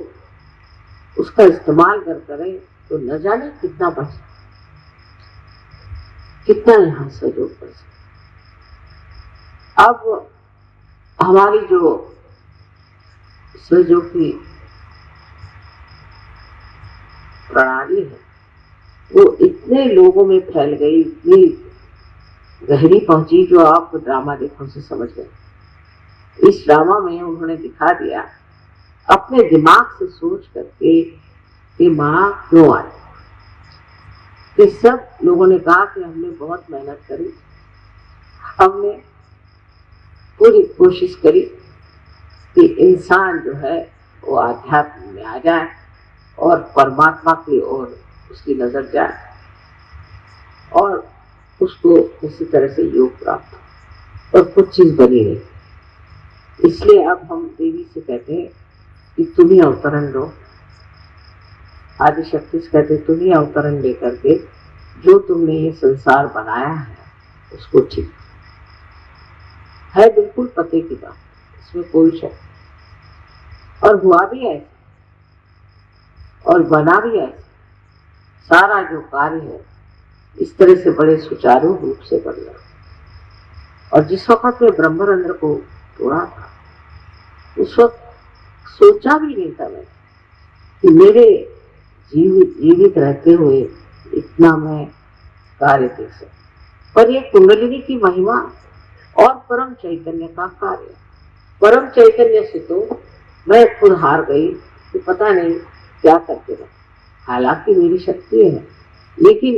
उसका इस्तेमाल करें तो न जाने कितना बच, कितना यहाँ सहयोग बढ़ सकता। अब हमारी जो सहयोग की प्रणाली है वो इतने लोगों में फैल गई, इतनी गहरी पहुंची, जो आप ड्रामा देखने से समझ गए। इस ड्रामा में उन्होंने दिखा दिया अपने दिमाग से सोच करके कि माँ क्यों आई। कि सब लोगों ने कहा कि हमने बहुत मेहनत करी, हमने पूरी कोशिश करी कि इंसान जो है वो आध्यात्म में आ जाए और परमात्मा की ओर उसकी नजर जाए और उसको किसी तरह से योग प्राप्त हो, और कुछ चीज बनी नहीं। इसलिए अब हम देवी से कहते हैं कि तुम ही अवतरण लो, आदिशक्ति से कहते तुम ही अवतरण लेकर के जो तुमने ये संसार बनाया है उसको ठीक है। बिल्कुल पते की बात, इसमें कोई शक, और हुआ भी ऐसा और बना भी ऐसा। सारा जो कार्य है इस तरह से बड़े सुचारू रूप से बन रहा। और जिस वक्त में ब्रह्मरंध्र को तोड़ा था, उस वक्त सोचा भी नहीं था मैं कि मेरे जीवित रहते हुए इतना मैं कार्य देख सकता। पर ये कुंडलिनी की महिमा और परम चैतन्य का कार्य, परम चैतन्य से तो मैं खुद हार गई कि पता नहीं क्या करते रहे। हालांकि मेरी शक्ति है, लेकिन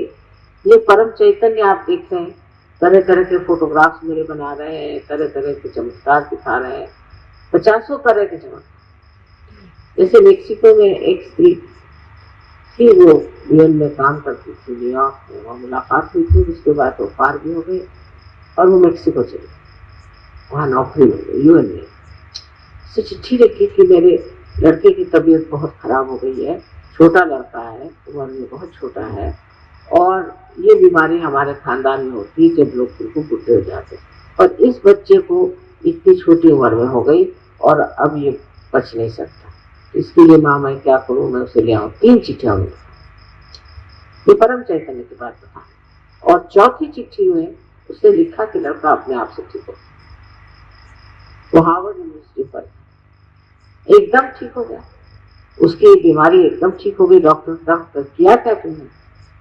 ये परम चैतन्य आप देख रहे हैं तरह तरह के फोटोग्राफ्स मेरे बना रहे हैं, तरह तरह के चमत्कार दिखा रहे हैं, 50 तरह के चमत्कार। जैसे मेक्सिको में एक स्त्री थी, वो यूएन में काम करती थी, न्यूयॉर्क में, वहाँ मुलाकात हुई थी, उसके बाद वो पार भी हो गई और वो मेक्सिको चली गई, वहाँ नौकरी मिल गई यूएन में। उससे चिट्ठी लिखी कि मेरे लड़के की तबीयत बहुत खराब हो गई है, छोटा लड़का है, उम्र में बहुत छोटा है, और ये बीमारी हमारे खानदान में होती है जब लोग बिल्कुल बुढ़े हो जाते हैं, और इस बच्चे को इतनी छोटी उम्र में हो गई और अब ये बच नहीं सकता, इसके लिए माँ मैं क्या करूँ, मैं उसे ले आऊँ। 3 चिट्ठियां हुई, ये परम चैतन्य की बात बता। और चौथी चिट्ठी में उसने लिखा कि लड़का अपने आप से ठीक हो। वो हार्वर्ड यूनिवर्सिटी पर एकदम ठीक हो गया, उसकी बीमारी एकदम ठीक हो गई। डॉक्टर किया क्या तुमने,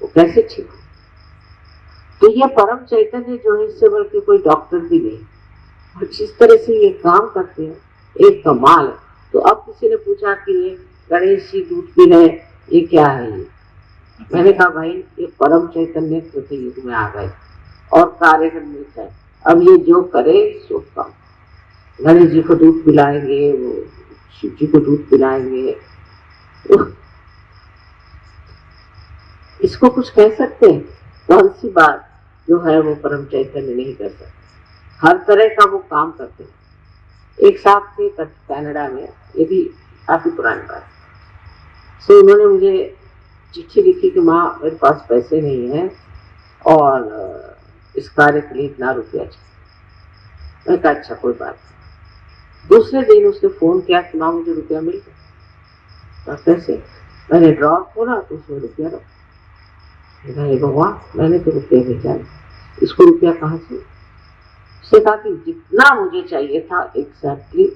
वो कैसे ठीक हो? तो ये परम चैतन्य जो है, इससे बढ़ के कोई डॉक्टर भी नहीं, और जिस तरह से ये काम करते हैं एक कमाल है। तो अब किसी ने पूछा कि ये गणेश जी दूध पी रहे, ये क्या है? ये मैंने कहा भाई ये परम चैतन्य के युग में आ गए और कार्य करने चाहिए। अब ये जो करे सो काम, गणेश जी को दूध पिलाएंगे, वो शिव जी को दूध पिलाएंगे, इसको कुछ कह सकते हैं? कौन सी बात जो है वो परम चैतन्य नहीं कर सकते? हर तरह का वो काम करते हैं। एक साथ थे कनाडा में, ये भी काफी पुरानी बात। सो उन्होंने मुझे चिट्ठी लिखी कि माँ मेरे पास पैसे नहीं है और इस कार्य के लिए इतना रुपया चाहिए। मैं कहा अच्छा कोई बात नहीं। दूसरे दिन उसने फोन किया कि माँ मुझे रुपया मिल गया। कैसे? मैंने ड्रॉ खोला तो उसमें रुपया रखा। भगवान मैंने तो रुपया भेजा नहीं, इसको रुपया कहाँ से? उसने कहा कि जितना मुझे चाहिए था एग्जैक्टली।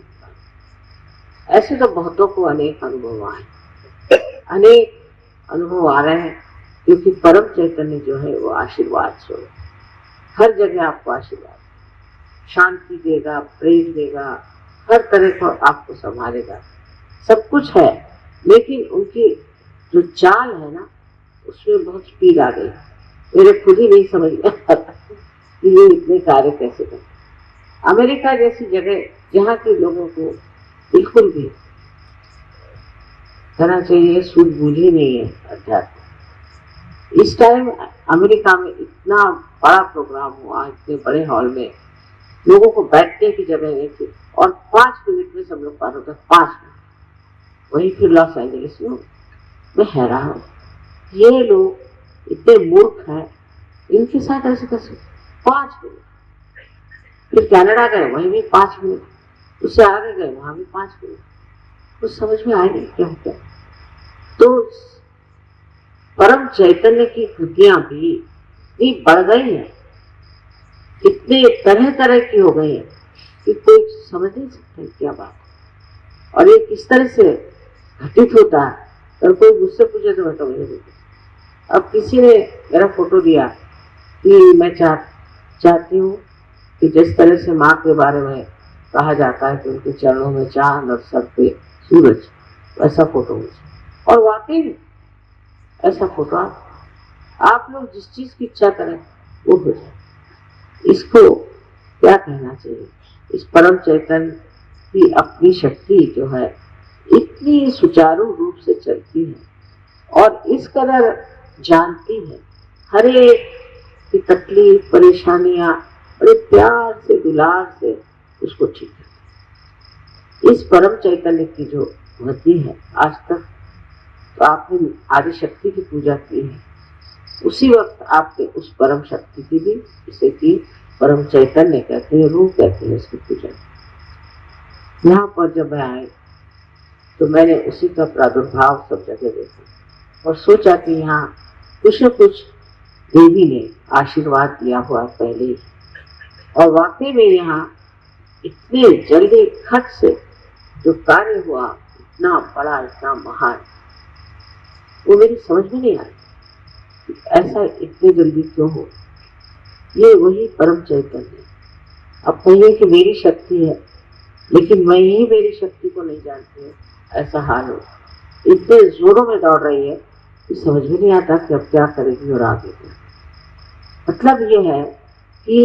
ऐसे तो बहुतों को अनेक अनुभव आए, अनेक अनुभव आ रहे हैं, क्योंकि परम चैतन्य जो है वो आशीर्वाद स्वरूप, हर जगह आपको आशीर्वाद, शांति देगा, प्रेम देगा, हर तरह को आपको संभालेगा, सब कुछ है। लेकिन उनकी जो चाल है ना, उसमें बहुत स्पीड आ गई, मेरे खुद ही नहीं समझ में आता कि ये इतने कार्य कैसे करते। अमेरिका जैसी जगह जहाँ के लोगों को बिल्कुल भी कहना चाहिए सूझबूझ ही नहीं है अध्यात्म। इस टाइम अमेरिका में इतना बड़ा प्रोग्राम हुआ, इतने बड़े हॉल में लोगों को बैठने की जगह नहीं थी, और 5 मिनट में सब लोग पार होता, 5 मिनट। वही फिर लॉस एंजलिस में मैं हैरान हूँ, ये लोग इतने मूर्ख हैं, इनके साथ ऐसे कैसे 5 मिनट। फिर कनाडा गए, वहीं भी 5 मिनट, उससे आगे गए, वहां भी 5 मिनट। कुछ समझ में आए नहीं क्या होता। तो परम चैतन्य की कृतियां भी बढ़ गई हैं, इतने तरह तरह की हो गई हैं कि कोई समझ नहीं सकता क्या बात है, और ये किस तरह से घटित होता है। और कोई मुझसे पूछे तो मैं तो नहीं देती। अब किसी ने मेरा फोटो दिया कि मैं चाहती हूँ कि जिस तरह से माँ के बारे में कहा जाता है कि उनके चरणों में चांद और सर पे सूरज, वैसा फोटो मुझे, और वाकई में ऐसा फोटो आप लोग जिस चीज की इच्छा करें वो हो जाए। इसको क्या कहना चाहिए, इस परम चैतन्य की अपनी शक्ति जो है इतनी सुचारू रूप से चलती है और इस कदर जानती है हर एक की तकलीफ परेशानियां, बड़े प्यार से दुलार से उसको ठीक है। इस परम चैतन्य की जो गति है, आज तक तो आपने आदि शक्ति की पूजा की है, उसी वक्त आपने उस परम शक्ति की भी, इसे की परम चैतन्य कहते हैं, रूह कहते हैं इसकी पूजा। यहाँ पर जब मैं आई तो मैंने उसी का प्रादुर्भाव सब जगह देखा और सोचा कि यहाँ कुछ न कुछ देवी ने आशीर्वाद दिया हुआ पहले ही, और वाकई में यहाँ इतने जल्दी खट से जो कार्य हुआ, इतना बड़ा, इतना महान, वो मेरी समझ में नहीं आई ऐसा इतनी जल्दी क्यों हो। ये वही परम चैतन्य। अब कहिए कि मेरी शक्ति है, लेकिन मैं ही मेरी शक्ति को नहीं जानती हूँ, ऐसा हाल हो। इतने जोरों में दौड़ रही है कि समझ में नहीं आता कि अब क्या करेगी और आगे क्या। मतलब ये है कि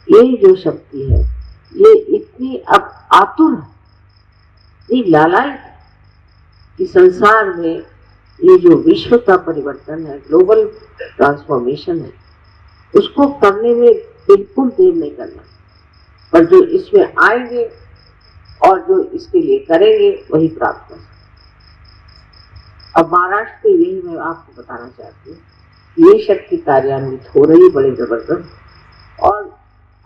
ये जो शक्ति है ये इतनी अब आतुर है, इतनी लालायित है कि संसार में ये जो विश्व का परिवर्तन है, ग्लोबल ट्रांसफॉर्मेशन है, उसको करने में बिल्कुल देर नहीं करना, पर जो इसमें आएंगे और जो इसके लिए करेंगे वही प्राप्त कर सकते। अब महाराष्ट्र में यही मैं आपको बताना चाहती हूँ, ये शक्ति कार्यान्वित हो रही बड़े जबरदस्त, और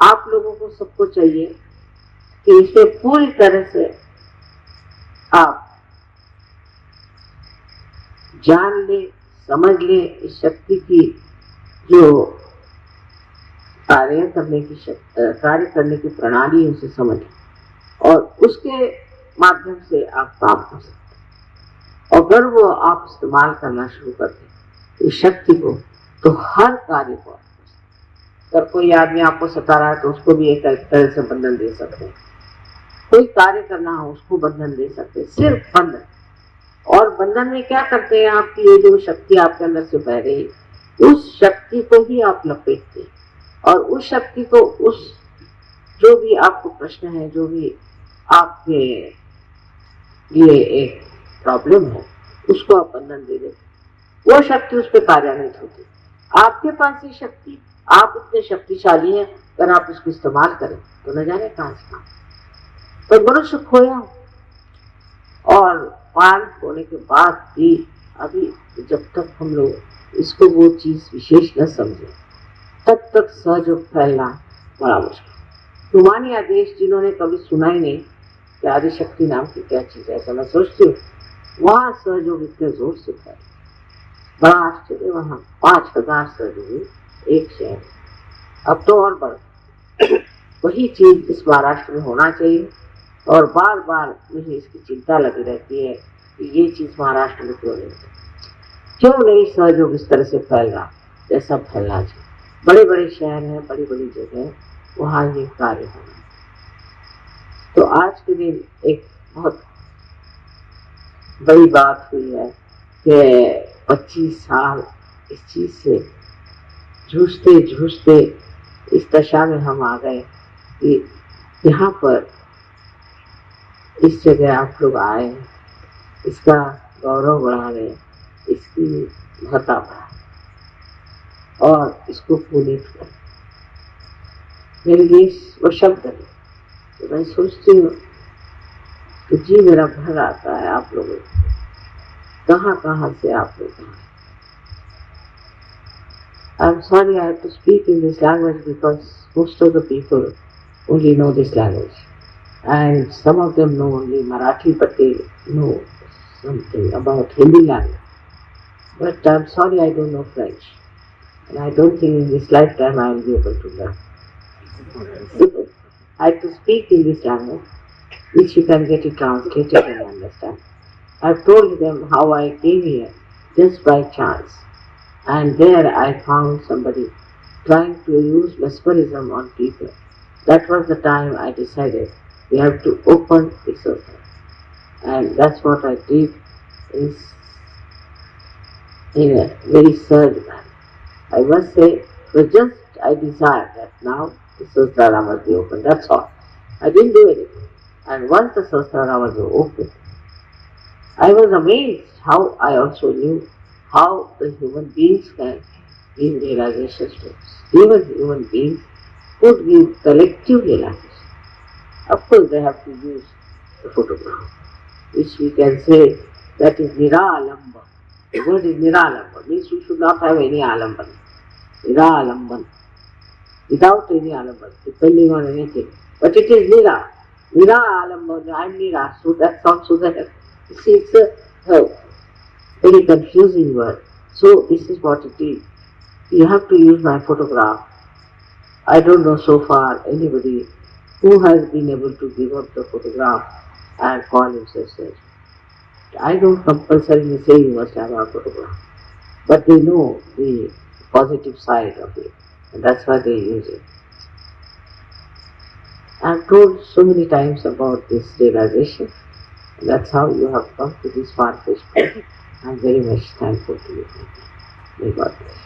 आप लोगों को सबको चाहिए कि इसे पूरी तरह से आप जान ले, समझ ले, इस शक्ति की जो कार्य करने की प्रणाली है उसे समझ, और उसके माध्यम से आप काम कर सकते। अगर वो आप इस्तेमाल करना शुरू कर दें इस शक्ति को, तो हर कार्य को आप कर सकते। अगर कोई आदमी आपको सता रहा है तो उसको भी एक तरह से बंधन दे सकते हैं, कोई कार्य करना हो उसको बंधन दे सकते हैं, सिर्फ बंधन। और बंधन में क्या करते हैं, आपकी ये जो शक्ति आपके अंदर से बह रही, उस शक्ति को ही आप लपेटते हैं, और उस शक्ति को, उस जो भी आपको प्रश्न है, जो भी आपके लिए एक प्रॉब्लम है, उसको आप बंधन दे देते, वो शक्ति उस पर कार्यान्वित होती। आपके पास ये शक्ति, आप इतने शक्तिशाली हैं, अगर आप इसको इस्तेमाल करें तो न जाने कहां से कहां। तो मनुष्य खोया, और पान होने के बाद भी अभी जब तक हम लोग इसको वो चीज विशेष न समझे, तब तक सहयोग फैलना बड़ा मुश्किल। रुमानी आदेश जिन्होंने कभी सुना ही नहीं कि आदिशक्ति नाम की क्या चीज है, ऐसा मैं सोचती हूँ, वहां सहयोग इतने जोर से फैल, बड़ा आश्चर्य। वहां 5000 सहयोग एक शहर, अब तो और बढ़। वही चीज इस महाराष्ट्र में होना चाहिए, और बार बार मुझे इसकी चिंता लगी रहती है कि ये चीज महाराष्ट्र में क्यों नहीं सहयोग इस तरह से फैल रहा जैसा फैलना चाहिए। बड़े बड़े शहर हैं, बड़ी बड़ी जगह, वहां ये कार्य होना। तो आज के दिन एक बहुत बड़ी बात हुई है कि 25 साल इस चीज से जूझते जूझते इस दशा में हम आ गए कि यहाँ पर इस जगह आप लोग आए, इसका गौरव बढ़ा रहे, इसकी महत्ता बढ़ा और इसको पुनीत कर। मेरे लिए वो शब्द है, तो मैं सोचती हूँ कि जी मेरा भर आता है आप लोगों को, कहाँ कहाँ से आप लोग आए। I'm sorry I have to speak in this language because most of the people only know this language. And some of them know only Marathi, but they know something about Hindi language. But I'm sorry I don't know French. And I don't think in this lifetime I will be able to learn. So I have to speak in this language, which you can get it translated and understand. I've told them how I came here just by chance. And there I found somebody trying to use mesmerism on people. That was the time I decided we have to open Exoter. And that's what I did in a very surge manner. I must say, but just I desired that now the Sahasrara must be open. That's all. I didn't do anything. And once the Sahasrara was open, I was amazed how I also knew how the human beings can give realization steps. Even human beings could give collective realization. Of course, they have to use the photograph, which we can say that is Niralamba. The word is Niralamba, means we should not have any alamban. Niralamban, without any alamban, depending on anything. But it is Nira. Nira alamban, I am Nira, so that sounds so that. You see, it's a very confusing word. So this is what it is. You have to use my photograph. I don't know so far anybody who has been able to give up the photograph and call himself such. I don't compulsorily say you must have a photograph, but they know the positive side of it, and that's why they use it. I've told so many times about this realization. That's how you have come to this far-fetched place. I'm very much thankful to you. May God bless you.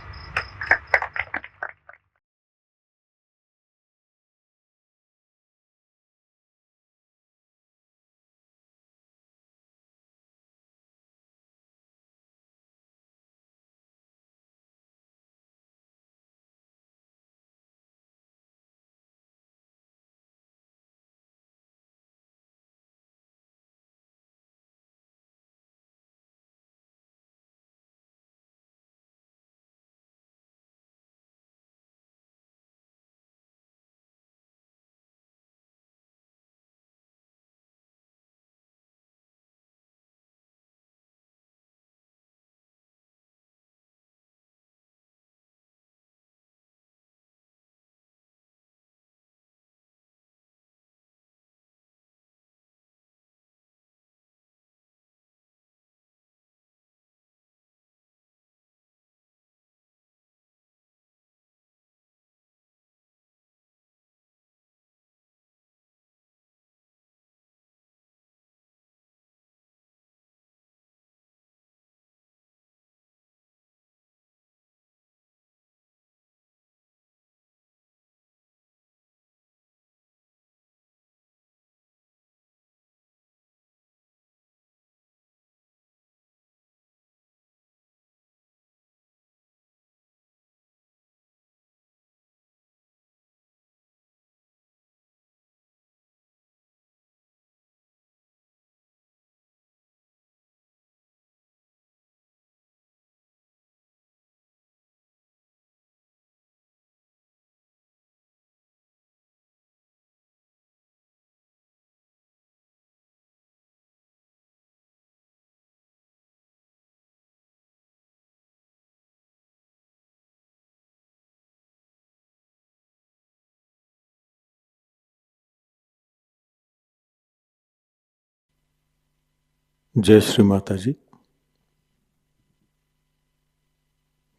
जय श्री माता जी।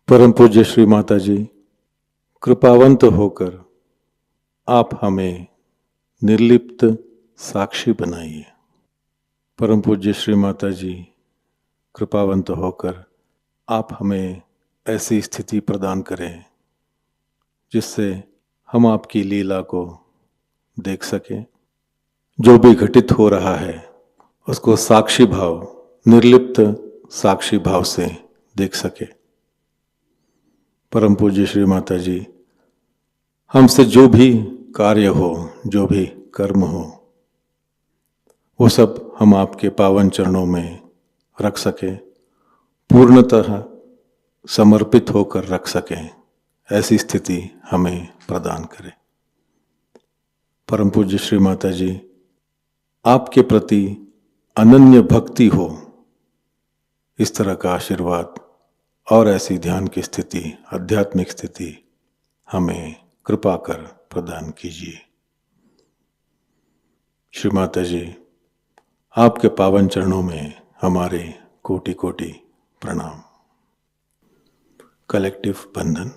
परम पूज्य श्री माता जी, कृपावंत होकर आप हमें निर्लिप्त साक्षी बनाइए। परम पूज्य श्री माता जी, कृपावंत होकर आप हमें ऐसी स्थिति प्रदान करें जिससे हम आपकी लीला को देख सकें। जो भी घटित हो रहा है उसको साक्षी भाव, निर्लिप्त साक्षी भाव से देख सके। परम पूज्य श्री माता जी, हमसे जो भी कार्य हो, जो भी कर्म हो, वो सब हम आपके पावन चरणों में रख सके, पूर्णतः समर्पित होकर रख सकें, ऐसी स्थिति हमें प्रदान करें। परम पूज्य श्री माता जी, आपके प्रति अनन्य भक्ति हो, इस तरह का आशीर्वाद और ऐसी ध्यान की स्थिति, आध्यात्मिक स्थिति हमें कृपा कर प्रदान कीजिए। श्री माता जी, आपके पावन चरणों में हमारे कोटि कोटि प्रणाम। कलेक्टिव बंधन।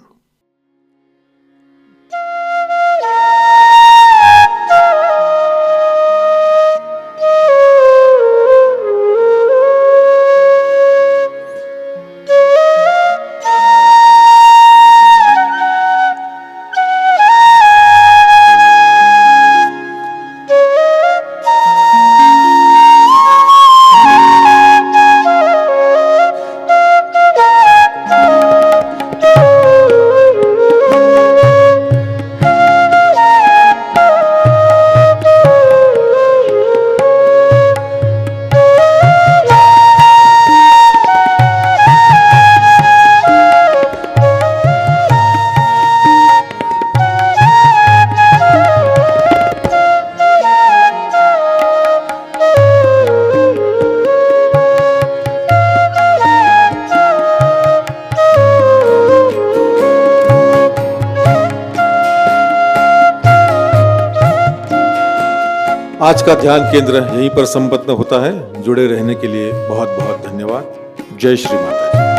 आज का ध्यान केंद्र यहीं पर संपन्न होता है। जुड़े रहने के लिए बहुत बहुत धन्यवाद। जय श्री माता जी।